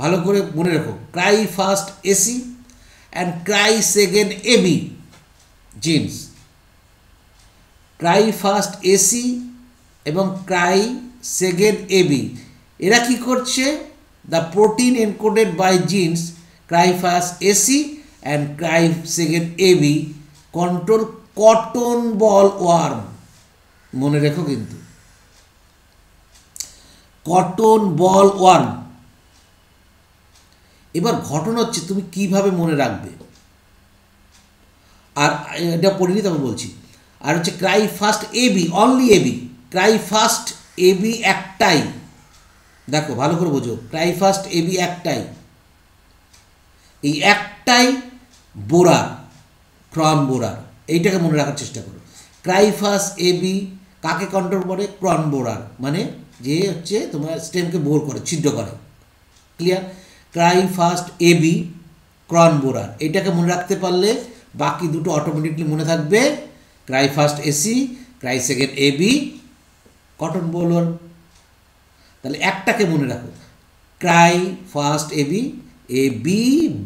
ভালো করে মনে রেখো, cry first AC and cry second AB genes. Cry first AC এবং ক্রাই সেকেন্ড এবি, এরা কি করছে, the protein encoded by genes cry first AC and cry second AB control cotton bollworm. মনে রেখো কিন্তু, কটন বল ওয়ার্ম। এবার ঘটনা হচ্ছে তুমি কিভাবে মনে রাখবে, আর এটা পড়িনি তবে বলছি। আর হচ্ছে ক্রাইফাস্ট এবি, অনলি এবি, ক্রাইফাস্ট এবি একটাই, দেখো ভালো করে বোঝো, ক্রাইফাস্ট এবি একটাই, এই একটাই বোরার, ক্রন বোরার, এইটাকে মনে রাখার চেষ্টা করো। ক্রাইফাস্ট এবি কাকে কন্ট্রোল করে, ক্রন বোরার, মানে যে হচ্ছে তোমার স্টেমকে বোর করে, ছিদ্র করে। ক্লিয়ার? ক্রাইফাস্ট এবি ক্রন বোরার, এইটাকে মনে রাখতে পারলে বাকি দুটো অটোমেটিকলি মনে থাকবে, cry first AC, cry second AB, cotton bollworm. তাহলে একটাকে মনে রাখো, cry first AB,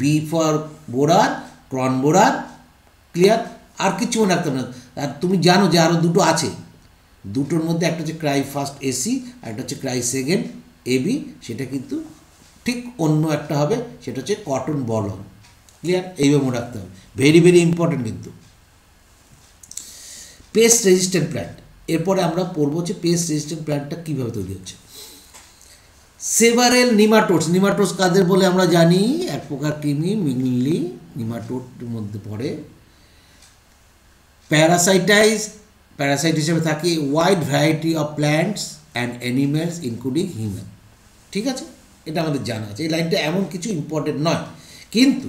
B for borer, corn borer. Clear? আর কিছু মনে রাখতে হবে না। আর তুমি জানো যে আরও দুটো আছে, দুটোর মধ্যে একটা হচ্ছে ক্রাই ফার্স্ট এসি আর একটা হচ্ছে ক্রাই সেকেন্ড এবি, সেটা কিন্তু ঠিক অন্য একটা হবে, সেটা হচ্ছে কটন বলন। ক্লিয়ার? এইভাবে মনে রাখতে হবে, ভেরি ভেরি ইম্পর্টেন্ট কিন্তু। পেস্ট রেজিস্ট্যান্ট প্ল্যান্ট, এরপরে আমরা পড়বো যে পেস্ট রেজিস্ট্যান্ট প্ল্যান্টটা কীভাবে তৈরি হচ্ছে। সেভারেল নিমাটোডস, নিমাটোডস কাদের বলে আমরা জানি, এক প্রকার কৃমি, মেইনলি নিমাটোডের মধ্যে পড়ে। প্যারাসাইট হিসেবে থাকে wide variety of plants and animals including human. ঠিক আছে, এটা আমাদের জানা আছে। এই লাইনটা এমন কিছু ইম্পর্টেন্ট নয়, কিন্তু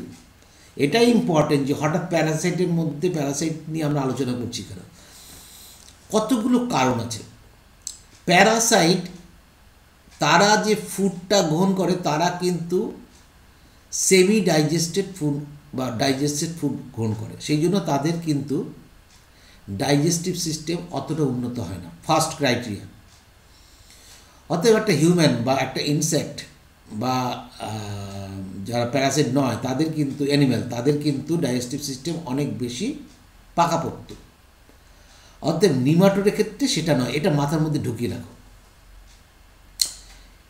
এটাই ইম্পর্টেন্ট যে হঠাৎ প্যারাসাইটের মধ্যে প্যারাসাইট নিয়ে আমরা আলোচনা করছি কেন, কতগুলো কারণ আছে। প্যারাসাইট তারা যে ফুডটা গ্রহণ করে তারা কিন্তু সেমি ডাইজেস্টেড ফুড বা ডাইজেস্টেড ফুড গ্রহণ করে, সেই জন্য তাদের কিন্তু ডাইজেস্টিভ সিস্টেম অতটা উন্নত হয় না, ফার্স্ট ক্রাইটেরিয়া। অতএব একটা হিউম্যান বা একটা ইনসেক্ট বা যারা প্যারাসাইট নয় তাদের কিন্তু অ্যানিম্যাল, তাদের কিন্তু ডাইজেস্টিভ সিস্টেম অনেক বেশি পাকাপোক্ত। অতএব নিমাটোডের ক্ষেত্রে সেটা নয়, এটা মাথার মধ্যে ঢুকিয়ে রাখো।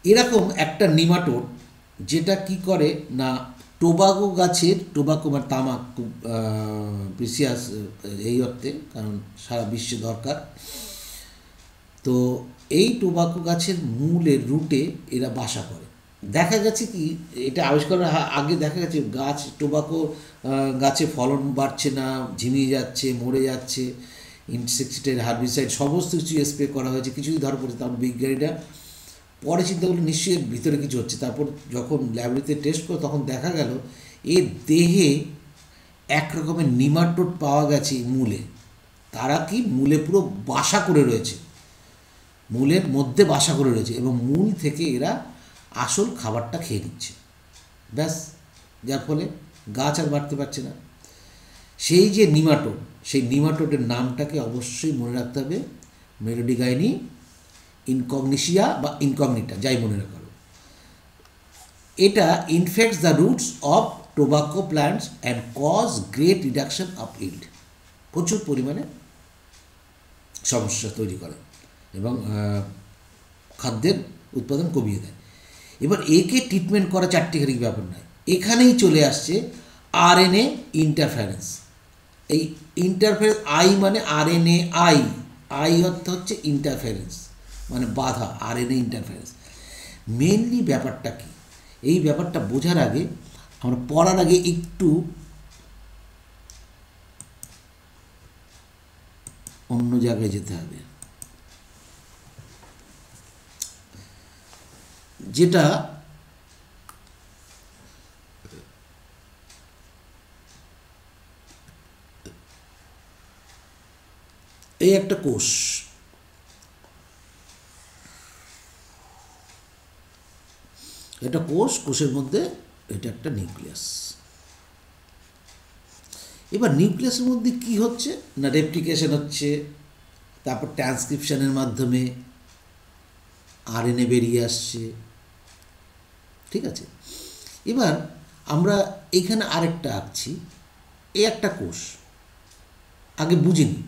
এরকম একটা নিমাটোড যেটা কি করে না, টোবাকো গাছের, টোবাকো মানে তামাক খুব প্রিসিয়াস এই অর্থে, কারণ সারা বিশ্বে দরকার, তো এই টোবাকো গাছের মূলের রুটে এরা বাসা করে। দেখা গেছে কি, এটা আবিষ্কারের আগে দেখা গেছে গাছ, টোবাকো গাছে ফলন বাড়ছে না, ঝিমিয়ে যাচ্ছে, মরে যাচ্ছে, ইনসেক্টিসাইড, হার্বিসাইড সমস্ত কিছু স্প্রে করা হয়েছে, কিছুই ধরা পড়ছে। তারপর বিজ্ঞানীরা পরে চিন্তা করলো নিশ্চয়ই ভিতরে কিছু হচ্ছে। তারপর যখন ল্যাবরেটরিতে টেস্ট করে তখন দেখা গেল এর দেহে এক রকমের নিমাটোড পাওয়া গেছে মূলে। তারা কি মূলে পুরো বাসা করে রয়েছে, মূলের মধ্যে বাসা করে রয়েছে, এবং মূল থেকে এরা আসল খাবারটা খেয়ে নিচ্ছে, ব্যাস। যার ফলে গাছ আর বাড়তে পারছে না। সেই যে নিমাটোড, সেই নিমাটোডের নামটাকে অবশ্যই মনে রাখতে হবে, মেলোডিগাইনি ইনকগনিশিয়া বা ইনকগনিটা, যাই মনে রাখো। এটা infects the roots of tobacco plants and cause great reduction of yield, প্রচুর পরিমাণে সমস্যা তৈরি করে এবং খাদ্যের উৎপাদন কমিয়ে দেয়। এবার একে ট্রিটমেন্ট করা চারটিখানি ব্যাপার নয়, এখানেই চলে আসছে আরএনএ ইন্টারফারেন্স। এই ইন্টারফারেন্স, আই মানে আরএনএ, আই অর্থ হচ্ছে ইন্টারফারেন্স মানে বাধা, আরএনএ ইন্টারফারেন্স। মেনলি ব্যাপারটা কি, এই ব্যাপারটা বোঝার আগে আমরা পড়ার আগে একটু অন্য জায়গায় যেতে হবে, যেটা এই একটা কোষ, এটা কোষ, কোষের মধ্যে এটা একটা নিউক্লিয়াস। এবার নিউক্লিয়াসের মধ্যে কি হচ্ছে না, রেপ্লিকেশন হচ্ছে, তারপর ট্রান্সক্রিপশনের মাধ্যমে আরএনএ বেরিয়ে আসছে। ঠিক আছে, এবার আমরা এখানে আরেকটা আঁকছি, এই একটা কোষ, আগে বুঝিনি,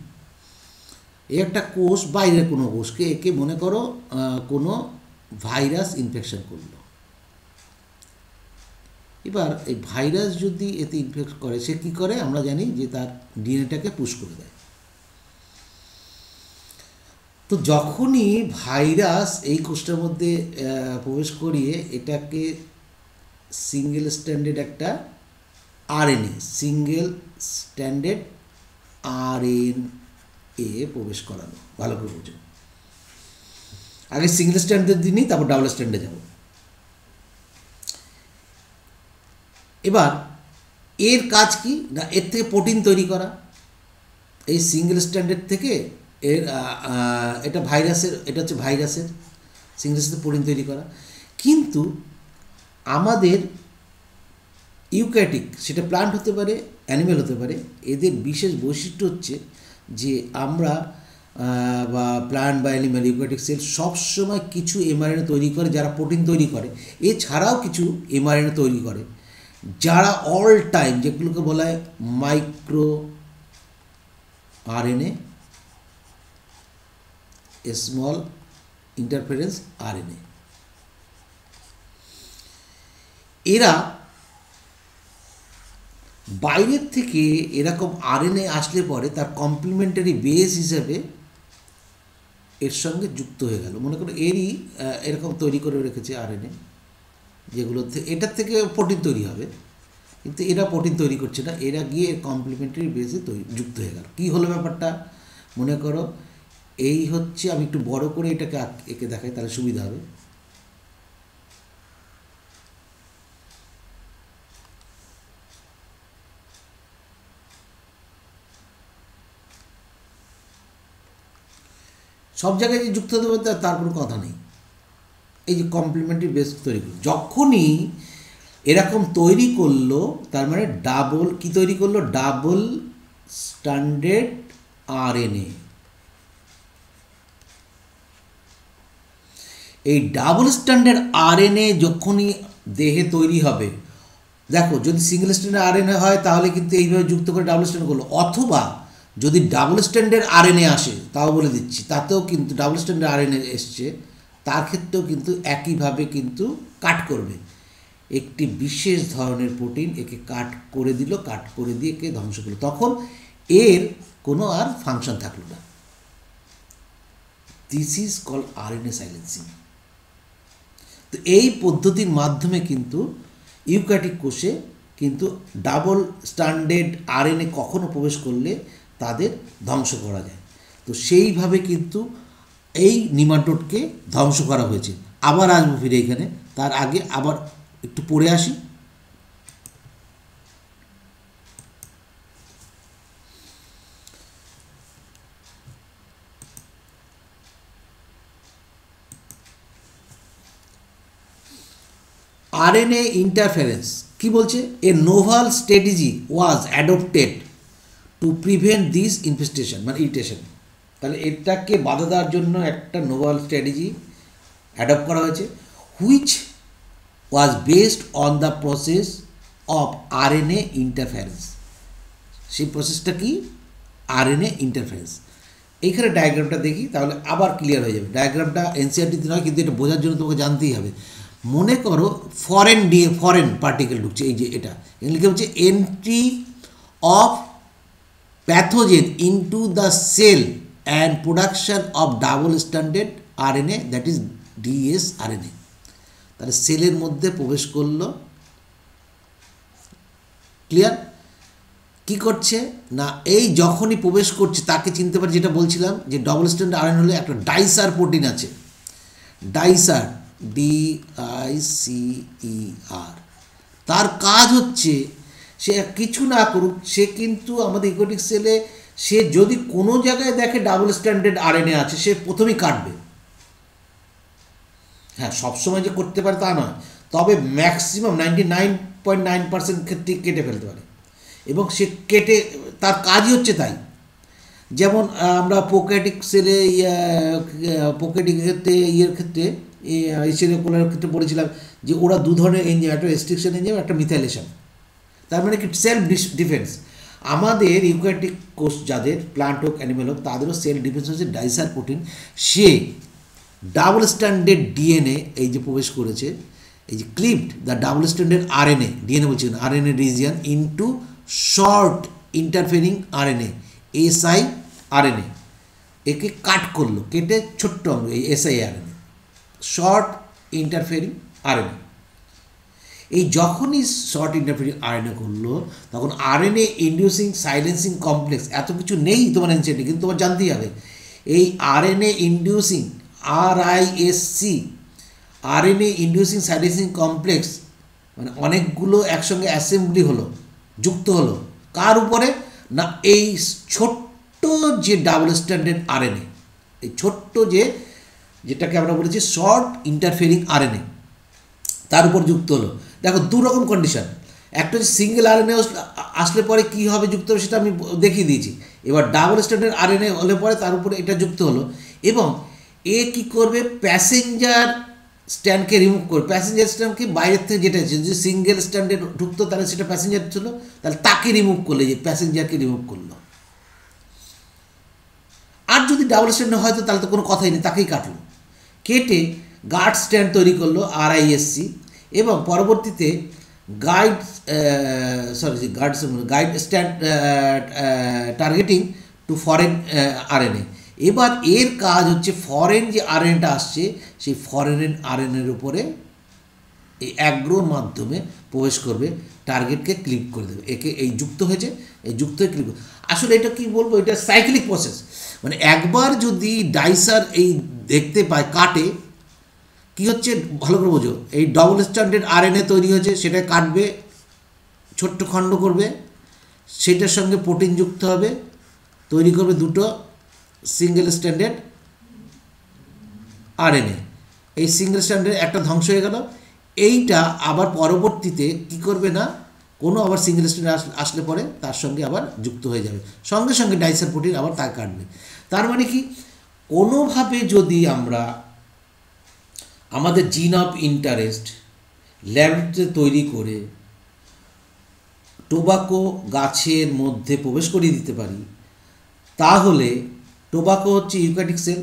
এই একটা কোষ, বাইরের কোনো কোষকে, একে মনে করো কোনো ভাইরাস ইনফেকশন করলো। এবার এই ভাইরাস যদি এতে ইনফেক্ট করে, সে কী করে আমরা জানি যে তার ডিএনএটাকে পুশ করে দেয়। তো যখনই ভাইরাস এই কোষটার মধ্যে প্রবেশ করিয়ে এটাকে সিঙ্গেল স্ট্যান্ডার্ড একটা আরএনএ, সিঙ্গেল স্ট্যান্ডার্ড আরএনএ প্রবেশ করানো, ভালো করে বুঝুন। আগে সিঙ্গেল স্ট্যান্ডার্ড দিনই, তারপর ডাবল স্ট্যান্ডার্ডে যাব। এবার এর কাজ কি না, এর থেকে প্রোটিন তৈরি করা, এই সিঙ্গেল স্ট্যান্ডার্ড থেকে এর এটা ভাইরাসের, এটা হচ্ছে ভাইরাসের সিঙ্গেল স্ট্যান্ডার্ড প্রোটিন তৈরি করা। কিন্তু আমাদের ইউক্যারিওটিক, সেটা প্লান্ট হতে পারে, অ্যানিমেল হতে পারে, এদের বিশেষ বৈশিষ্ট্য হচ্ছে যে আমরা বা প্লান্ট বা অ্যানিমেল ইউক্যারিওটিক সেল সবসময় কিছু এমআরএনএ তৈরি করে, যারা প্রোটিন তৈরি করে, এছাড়াও কিছু এমআরএনএ তৈরি করে যারা অল টাইম, যেগুলোকে বলা হয় micro RNA, small interference RNA। এরা বাইরের থেকে এরকম RNA আসলে পরে তার কমপ্লিমেন্টারি বেস হিসেবে এর সঙ্গে যুক্ত হয়ে গেল। মনে করো এরই এরকম তৈরি করে রেখেছে RNA, যেগুলো এটার থেকে প্রোটিন তৈরি হবে, কিন্তু এরা প্রোটিন তৈরি করছে না, এরা গিয়ে কমপ্লিমেন্টারি বেসে যুক্ত হয়ে গেল। কী হলো ব্যাপারটা? মনে করো এই হচ্ছে, আমি একটু বড় করে এটাকে এঁকে দেখাই তাহলে সুবিধা হবে। সব জায়গায় যে যুক্ত হতে পারবে তার কোনো কথা নেই। এই যে কমপ্লিমেন্টারি বেস তৈরি করলো, যখনই এরকম তৈরি করলো তার মানে ডাবল কি তৈরি করলো? Double standard RNA। এই ডাবল স্ট্যান্ডার্ড RNA যখনই দেহে তৈরি হবে, দেখো যদি সিঙ্গেল স্ট্যান্ডার্ড RNA হয় তাহলে কিন্তু এইভাবে যুক্ত করে ডাবল স্ট্যান্ডার্ড করলো, অথবা যদি ডাবল স্ট্যান্ডার্ড RNA আসে, তাও বলে দিচ্ছি, তাতেও কিন্তু ডাবল স্ট্যান্ডার্ড RNA এসছে, তার ক্ষেত্রেও কিন্তু একইভাবে কিন্তু কাট করবে। একটি বিশেষ ধরনের প্রোটিন একে কাট করে দিল, কাট করে দিয়ে একে ধ্বংস করলো, তখন এর কোনো আর ফাংশন থাকলো না। This is called RNA silencing. তো এই পদ্ধতির মাধ্যমে কিন্তু ইউক্যারিওটিক কোষে কিন্তু ডাবল স্ট্যান্ডার্ড RNA কখনো প্রবেশ করলে তাদের ধ্বংস করা যায়। তো সেইভাবে কিন্তু এই নিমাটোডকে ধ্বংস করা হয়েছে। আবার আসবো ফিরে এখানে, তার আগে আবার একটু পড়ে আসি। RNA ইন্টারফারেন্স কি বলছে? A novel strategy was adopted to prevent this infestation, মানে ইরিটেশন। তাহলে এটাকে বাধা দেওয়ার জন্য একটা নোভাল স্ট্র্যাটেজি অ্যাডপ্ট করা হয়েছে, which was based on the process of RNA interference. সেই প্রসেসটা কি? RNA interference. এইখানে ডায়াগ্রামটা দেখি তাহলে আবার ক্লিয়ার হয়ে যাবে। ডায়াগ্রামটা এনসিআরটিতে নয়, কিন্তু এটা বোঝার জন্য তোমাকে জানতেই হবে। মনে করো ফরেন পার্টিকেল ঢুকছে, এই যে এটা লিখে হচ্ছে entry of pathogen into the cell and production of double standard RNA, that is dsRNA। তাহলে সেলের মধ্যে প্রবেশ করলো, ক্লিয়ার? কি করছে না, এই যখনই প্রবেশ করছে তাকে চিনতে পারে, যেটা বলছিলাম যে ডবল স্ট্যান্ডার্ড RNA হলে একটা ডাইসার প্রোটিন আছে, ডাইসার DICER। তার কাজ হচ্ছে সে কিছু না করুক, সে কিন্তু আমাদের ইউক্যারিওটিক সেলে সে যদি কোনো জায়গায় দেখে ডাবল স্ট্যান্ডার্ড RNA আছে, সে প্রথমেই কাটবে। হ্যাঁ, সবসময় যে করতে পারে তা নয়, তবে ম্যাক্সিমাম 99.9% ক্ষেত্রেই কেটে ফেলতে পারে, এবং সে কেটে তার কাজই হচ্ছে তাই। যেমন আমরা প্রোক্যারিওটিক সেলে প্রোক্যারিওটিক ক্ষেত্রে ক্ষেত্রে সেলের ক্ষেত্রে বলেছিলাম যে ওরা দু ধরনের এনজাইম, একটা রেস্ট্রিকশন এনজাইম, একটা মিথাইলেশন। তার মানে কি? Self defence. আমাদের ইউক্যারিওটিক কোষ যাদের, প্লান্ট হোক অ্যানিমেল হোক, তাদেরও সেলফ ডিফেন্স হচ্ছে ডাইসার প্রোটিন। সে ডাবল স্ট্যান্ডার্ড DNA এই যে প্রবেশ করেছে, এই যে clipped the double standard RNA, DNA বলছি না, RNA region into short interfering RNA, siRNA, একে কাট করলো, কেটে ছোট্ট অঙ্গ, এই siRNA, শর্ট ইন্টারফেরিং RNA। এই যখনই শর্ট ইন্টারফেরিং RNA করলো, তখন RNA ইন্ডিউসিং সাইলেন্সিং কমপ্লেক্স, এত কিছু নেই তোমার এনসিআরটি, কিন্তু তোমার জানতেই হবে। এই RNA inducing RISC, RNA inducing silencing complex, মানে অনেকগুলো একসঙ্গে অ্যাসেম্বলি হলো, যুক্ত হলো কার উপরে না, এই ছোট্ট যে ডাবল স্ট্যান্ডার্ড RNA, এই ছোট্ট যেটাকে আমরা বলেছি শর্ট ইন্টারফেরিং RNA, তার উপর যুক্ত হলো। দেখো দু রকম কন্ডিশন, একটা হচ্ছে সিঙ্গেল RNA আসলে পরে কী হবে যুক্ত হবে, সেটা আমি দেখিয়ে দিয়েছি। এবার ডাবল স্ট্যান্ডার্ড RNA হলে পরে তার উপরে এটা যুক্ত হলো, এবং এ কী করবে, প্যাসেঞ্জার স্ট্যান্ডকে রিমুভ করবে। প্যাসেঞ্জার স্ট্যান্ডকে বাইরের থেকে যেটা যদি সিঙ্গেল স্ট্যান্ডে ঢুকতো তাহলে সেটা প্যাসেঞ্জার ছিল, তাহলে তাকে রিমুভ করলে, যে প্যাসেঞ্জারকে রিমুভ করলো। যদি ডাবল স্ট্যান্ড হয়তো তাহলে তো কোনো কথাই নেই, তাকেই কাটলো, কেটে গার্ড স্ট্যান্ড তৈরি করলো RISC, এবং পরবর্তীতে guide stand targeting two foreign RNA। এবার এর কাজ হচ্ছে ফরেন যে RNA আসছে সেই ফরেন RNAর উপরে এই অ্যাগ্রোর মাধ্যমে প্রবেশ করবে, টার্গেটকে ক্লিক করে দেবে, একে এই যুক্ত হয়েছে, এই যুক্ত হয়ে ক্লিক। আসলে এটা কি বলবো, এটা সাইক্লিক প্রসেস, মানে একবার যদি ডাইসার এই দেখতে পায় কাটে, কি হচ্ছে ভালো করে বোঝো, এই ডবল স্ট্যান্ডার্ড RNA তৈরি হয়েছে, সেটা কাটবে, ছোট্ট খণ্ড করবে, সেটার সঙ্গে প্রোটিন যুক্ত হবে, তৈরি করবে দুটো সিঙ্গেল স্ট্যান্ডার্ড RNA। এই সিঙ্গেল স্ট্যান্ডার্ড একটা ধ্বংস হয়ে গেল, এইটা আবার পরবর্তীতে কি করবে না, কোনো আবার সিঙ্গেল স্ট্যান্ডার্ড আসলে পরে তার সঙ্গে আবার যুক্ত হয়ে যাবে, সঙ্গে সঙ্গে ডাইসার প্রোটিন আবার তা কাটবে। তার মানে কি, কোনোভাবে যদি আমরা আমাদের জিন অফ ইন্টারেস্ট ল্যাবরেটরিতে তৈরি করে টোবাকো গাছের মধ্যে প্রবেশ করিয়ে দিতে পারি, তাহলে টোবাকো হচ্ছে ইউক্যারিওটিক সেল।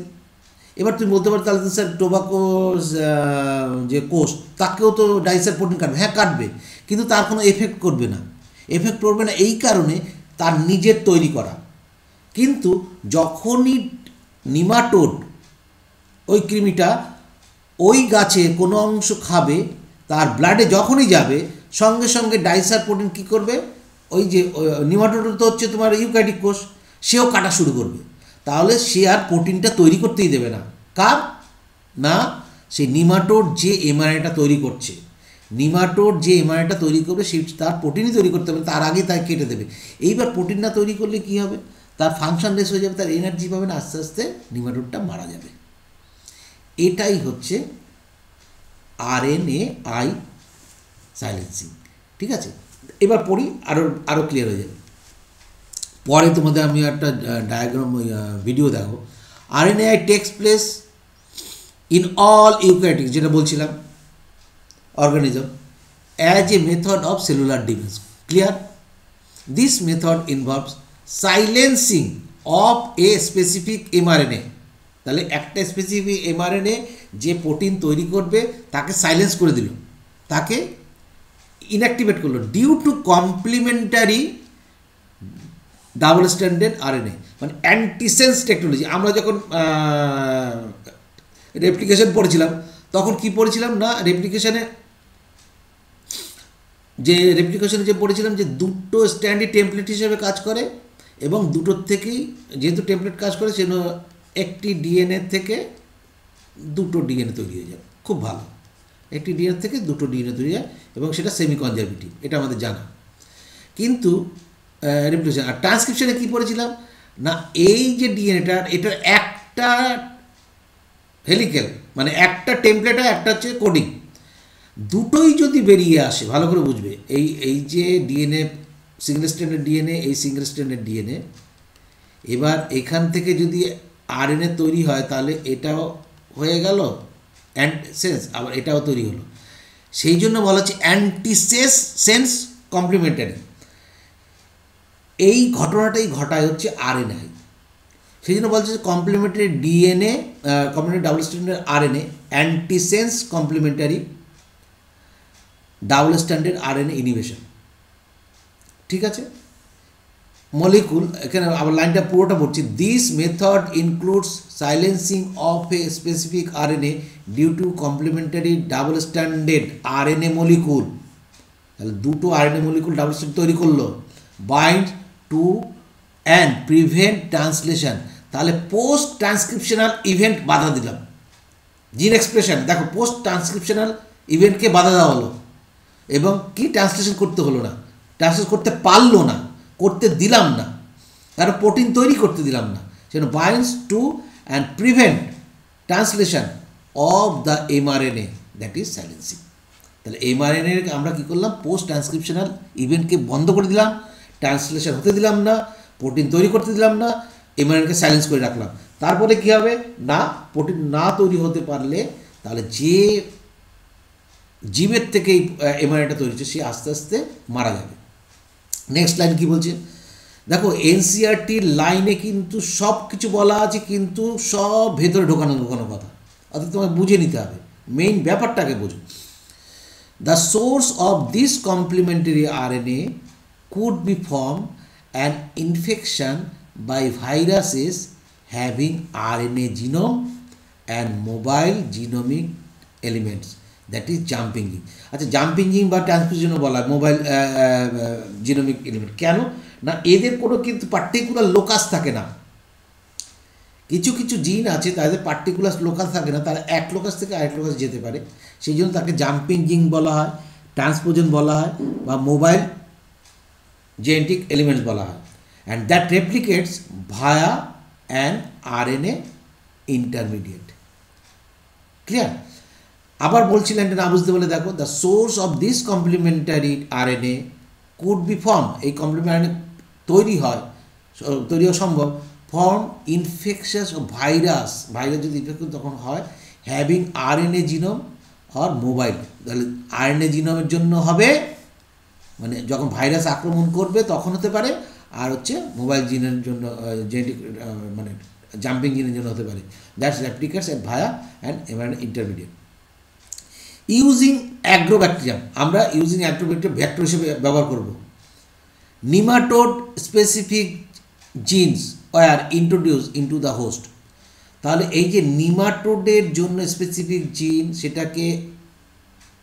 এবার তুমি বলতে পারো তাহলে তো স্যার টোবাকো যে কোষ, তাকেও তো ডাইসার প্রোটিন কাটবে, হ্যাঁ কাটবে, কিন্তু তার কোনো এফেক্ট করবে না। এফেক্ট করবে না এই কারণে তার নিজের তৈরি করা। কিন্তু যখনই নিমাটোড ওই কৃমিটা ওই গাছের কোনো অংশ খাবে, তার ব্লাডে যখনই যাবে, সঙ্গে সঙ্গে ডাইসার প্রোটিন কী করবে, ওই যে নিমাটোড তো হচ্ছে তোমার ইউক্যারিওটিক কোষ, সেও কাটা শুরু করবে। তাহলে সে আর প্রোটিনটা তৈরি করতেই দেবে না, কার না, সেই নিমাটোড যে এমআরএনএটা তৈরি করছে, নিমাটোড যে এমআরএনএটা তৈরি করবে সেই তার প্রোটিনই তৈরি করতে হবে, তার আগে তাই কেটে দেবে। এইবার প্রোটিন না তৈরি করলে কী হবে, তার ফাংশন লেস হয়ে যাবে, তার এনার্জি পাবে না, আস্তে আস্তে নিমাটোডটা মারা যাবে। এটাই হচ্ছে RNAi সাইলেন্সিং। ঠিক আছে, এবার পড়ি, আরও ক্লিয়ার হয়ে যাবে। পরে তোমাদের আমি একটা ডায়াগ্রাম ভিডিও দেখো। RNAi takes place in all eukaryotic, যেটা বলছিলাম organism, as a method of cellular division. Clear? This method involves silencing of a specific mRNA. তাহলে একটা স্পেসিফিক mRNA যে প্রোটিন তৈরি করবে তাকে সাইলেন্স করে দিল, তাকে ইনঅ্যাক্টিভেট করলো, due to complementary double standard RNA, মানে অ্যান্টিসেন্স টেকনোলজি। আমরা যখন রেপ্লিকেশন পড়েছিলাম তখন কি পড়েছিলাম না, রেপ্লিকেশনে যে পড়েছিলাম যে দুটো স্ট্যান্ডার্ড টেমপ্লেট হিসেবে কাজ করে, এবং দুটোর থেকেই যেহেতু টেমপ্লেট কাজ করে সেজন্য একটি ডিএনএ থেকে দুটো ডিএনএ তৈরি হয়ে যায়। খুব ভালো, একটি ডিএনএ থেকে দুটো ডিএনএ তৈরি হয়, এবং সেটা সেমি কনজারভেটিভ, এটা আমাদের জানা। কিন্তু রেপ্লিকেশন আর ট্রান্সক্রিপশনে কী পড়েছিলাম না, এই যে ডিএনএটা, এটার একটা হেলিক্যাল, মানে একটা টেমপ্লেট হয়, একটা হচ্ছে কোডিং, দুটোই যদি বেরিয়ে আসে, ভালো করে বুঝবে, এই যে ডিএনএ সিঙ্গেল স্ট্যান্ডার্ড ডিএনএ, এই সিঙ্গেল স্ট্যান্ডার্ড ডিএনএ, এবার এখান থেকে যদি RNA তৈরি হয় তাহলে এটাও হয়ে গেল অ্যান্টিসেন্স, আবার এটাও তৈরি হলো, সেই জন্য বলা হচ্ছে অ্যান্টিসেন্স কমপ্লিমেন্টারি। এই ঘটনাটাই ঘটায় হচ্ছে RNAi, সেই জন্য বলছে complementary DNA, complementary double standard RNA, antisense complementary double standard RNA inhibition. ঠিক আছে, মলিকুল, এখানে আবার লাইনটা পুরোটা পড়ছি, this method includes silencing of a specific RNA due to complementary double standard RNA molecule. তাহলে দুটো RNA মলিকুল ডাবল স্ট্যান্ডার্ড তৈরি করলো, bind to and prevent translation. তাহলে পোস্ট ট্রান্সক্রিপশনাল ইভেন্ট বাধা দিলাম, জিন এক্সপ্রেশন, দেখো পোস্ট ট্রান্সক্রিপশনাল ইভেন্টকে বাধা দেওয়া হলো, এবং কি ট্রান্সলেশন করতে হলো না, ট্রান্সলেশন করতে পারলো না, করতে দিলাম না, কারণ প্রোটিন তৈরি করতে দিলাম না, সেজন্য binds to and prevent translation of the mRNA, that is silencing. তাহলে mRNA আমরা কী করলাম, পোস্ট ট্রান্সক্রিপশনাল ইভেন্টকে বন্ধ করে দিলাম, ট্রান্সলেশন হতে দিলাম না, প্রোটিন তৈরি করতে দিলাম না, mRNA-কে সাইলেন্স করে রাখলাম। তারপরে কী হবে না, প্রোটিন না তৈরি হতে পারলে তাহলে যে জীবের থেকে এই mRNA-টা তৈরি হচ্ছে সে আস্তে আস্তে মারা যাবে। নেক্সট লাইন কী বলছে, দেখো এনসিআরটির লাইনে কিন্তু সব কিছু বলা আছে, কিন্তু সব ভেতরে ঢোকানো ঢোকানো কথা, অর্থাৎ তোমাকে বুঝে নিতে হবে, মেইন ব্যাপারটাকে বোঝো। The source of this complementary RNA could be form an infection by viruses having RNA genome and mobile genomic elements, that is jumping gene. আচ্ছা, জাম্পিং জিন বা ট্রান্সফিউশনও বলা হয় মোবাইল জিনোমিক এলিমেন্ট। কেন না, এদের কোনো কিন্তু পার্টিকুলার লোকাস থাকে না। কিছু কিছু জিন আছে তাদের পার্টিকুলার লোকাস থাকে না, তারা এক লোকাস থেকে আরেক লোকাস যেতে পারে, সেই জন্য তাকে জাম্পিং জিন বলা হয়, ট্রান্সপোজন বলা হয়, বা মোবাইল জেনেটিক এলিমেন্টস বলা হয়। And that replicates via an RNA intermediate. Clear? আবার বলছিলেন না বুঝতে বলে দেখো, the source of this complementary RNA could be form, এই কমপ্লিমেন্টারি তৈরি হওয়া সম্ভব, ফর্ম ইনফেকশাস ও ভাইরাস যদি ইনফেকশন তখন হয়, having RNA genome or mobile. তাহলে আরএনএ জিনোমের জন্য হবে, মানে যখন ভাইরাস আক্রমণ করবে তখন হতে পারে, আর হচ্ছে মোবাইল জিনের জন্য জেনেটিক মানে জাম্পিং জিনের জন্য হতে পারে। That's replicates at via and mRNA intermediate. Using agrobacterium, আমরা ইউজিং অ্যাগ্রোব্যাকটেরিয়াম ভেক্টর হিসেবে ব্যবহার করব। Nematode specific genes were introduce into the host. তাহলে এই যে নিমাটোডের জন্য স্পেসিফিক জিন, সেটাকে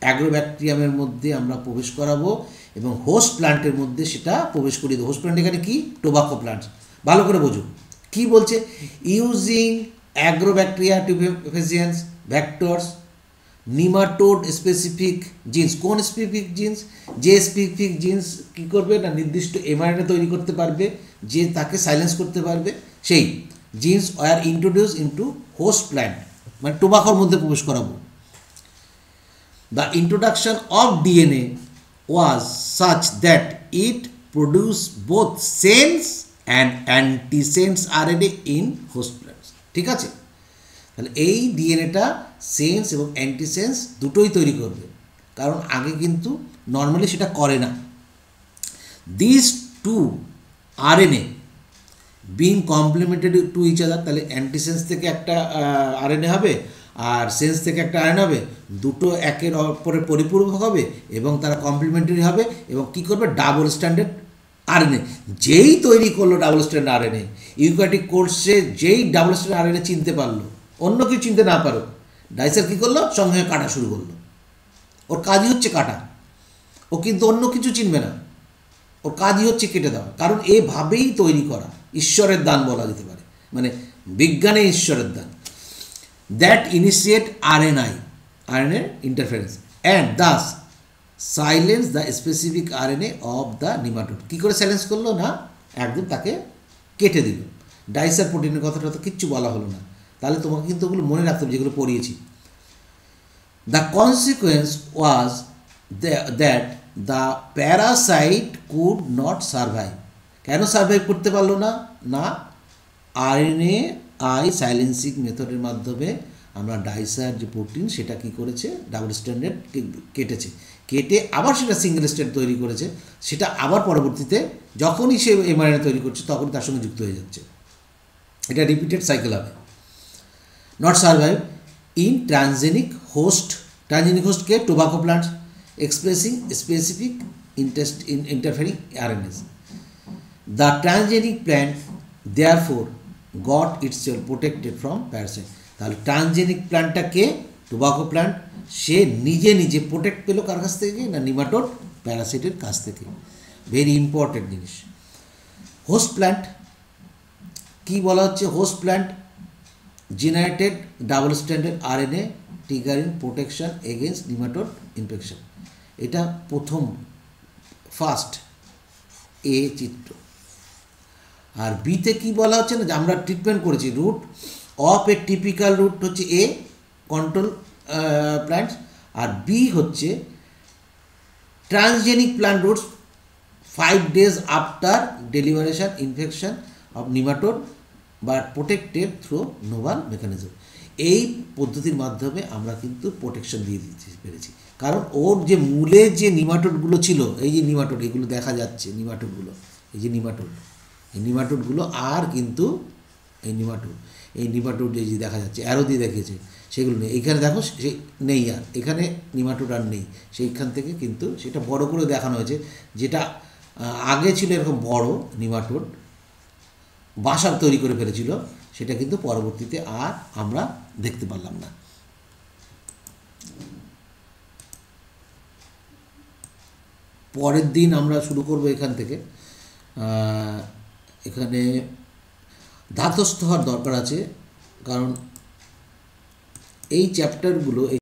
অ্যাগ্রোব্যাকটেরিয়ামের মধ্যে আমরা প্রবেশ করাবো এবং হোস্ট প্ল্যান্টের মধ্যে সেটা প্রবেশ করিয়ে দেবো। হোস্ট প্ল্যান্ট এখানে কি? Tobacco plants. ভালো করে বোঝো কি বলছে। Using agrobacterium tumefaciens vectors nematode specific genes. কোন স্পেসিফিক জিন্স? যে স্পেসিফিক জিন্স কী করবে না, নির্দিষ্ট এমআরএনএ তৈরি করতে পারবে, যে তাকে সাইলেন্স করতে পারবে, সেই genes were introduce into host plant, মানে টোবাকোর মধ্যে প্রবেশ করাবো। The introduction of DNA was such that it produce both sense and antisense RNA in host plants. ঠিক আছে, তাহলে এই ডিএনএটা সেন্স এবং অ্যান্টিসেন্স দুটোই তৈরি করবে, কারণ আগে কিন্তু নর্মালি সেটা করে না। This two RNA being complementary to each other, তাহলে অ্যান্টিসেন্স থেকে একটা আরএনএ হবে আর সেন্স থেকে একটা আরএনএ হবে, দুটো একের অপরের পরিপূরক হবে এবং তারা কমপ্লিমেন্টারি হবে এবং কী করবে, ডাবল স্ট্যান্ডার্ড আরএনএ। যেই তৈরি করলো ডাবল স্ট্যান্ডার্ড আরএনএ, ইউক্যারিওটিক কোর্সে যেই ডাবল স্ট্যান্ডার্ড আরএনএ চিনতে পারলো, অন্য কেউ চিনতে না পারো, ডাইসার কী করলো, সঙ্গে কাটা শুরু করলো। ওর কাজই হচ্ছে কাটা, ও কিন্তু অন্য কিছু চিনবে না, ওর কাজই হচ্ছে কেটে দেওয়া, কারণ এভাবেই তৈরি করা ঈশ্বরের দান বলা যেতে পারে, মানে বিজ্ঞানে ঈশ্বরের দান। That initiate RNA interference and thus silence the specific RNA of the nematode. কী করে সাইলেন্স করলো না, একদম তাকে কেটে দিল। ডাইসার প্রোটিনের কথাটা তো কিচ্ছু বলা হলো না, তাহলে তোমাকে কিন্তু ওগুলো মনে রাখতে হবে যেগুলো পড়িয়েছি। The consequence was that the parasite could not survive. কেন সার্ভাইভ করতে পারলো না? না, আরএনএ সাইলেন্সিং মেথডের মাধ্যমে আমরা ডাইসার যে প্রোটিন সেটা কী করেছে, ডাবল স্ট্যান্ডার্ড কেটেছে, কেটে আবার সেটা সিঙ্গেল স্ট্যান্ড তৈরি করেছে, সেটা আবার পরবর্তীতে যখনই সে এমআরএনএ তৈরি করছে তখনই তার সঙ্গে যুক্ত হয়ে যাচ্ছে। এটা রিপিটেড সাইকেল হবে। Not survive in transgenic host কে tobacco plants expressing specific interfering RNAs. The transgenic plant therefore got itself protected from parasite. তাহলে ট্রানজেনিক প্ল্যান্টটা কে? Tobacco plant. সে নিজে নিজে প্রোটেক্ট পেল কার কাছ থেকে? না, নিমাটোড প্যারাসাইটের কাছ থেকে। ভেরি ইম্পর্টেন্ট জিনিস। হোস্ট প্ল্যান্ট কী বলা হচ্ছে? Host plant generated double standard RNA triggering protection against nematode infection. এটা প্রথম ফার্স্ট এ চিত্র। আর বিতে কী বলা হচ্ছে না, যে আমরা ট্রিটমেন্ট করেছি root of a typical root হচ্ছে এ কন্ট্রোল প্ল্যান্টস, আর বি হচ্ছে transgenic plant roots 5 days after deliberation infection of nematode বা প্রোটেক্টেড থ্রু নোভাল মেকানিজম। এই পদ্ধতির মাধ্যমে আমরা কিন্তু প্রোটেকশন দিয়ে দিতে পেরেছি, কারণ ওর যে মূলে যে নিমাটোডগুলো ছিল, এই যে নিমাটোড, এগুলো দেখা যাচ্ছে নিমাটোডগুলো, এই যে নিমাটোড, এই নিমাটোডগুলো আর কিন্তু এই নিমাটোড এই যে দেখা যাচ্ছে অ্যারো দিয়ে দেখিয়েছে সেগুলো নেই। এইখানে দেখো সে নেই, আর এখানে নিমাটোড আর নেই। সেইখান থেকে কিন্তু সেটা বড় করে দেখানো হয়েছে, যেটা আগে ছিল এরকম বড় নিমাটোড বাসা তৈরি করে ফেলেছিল, সেটা কিন্তু পরবর্তীতে আর আমরা দেখতে পারলাম না। পরের দিন আমরা শুরু করব এখান থেকে। এখানে ধাতস্থ হওয়ার দরকার আছে, কারণ এই চ্যাপ্টারগুলো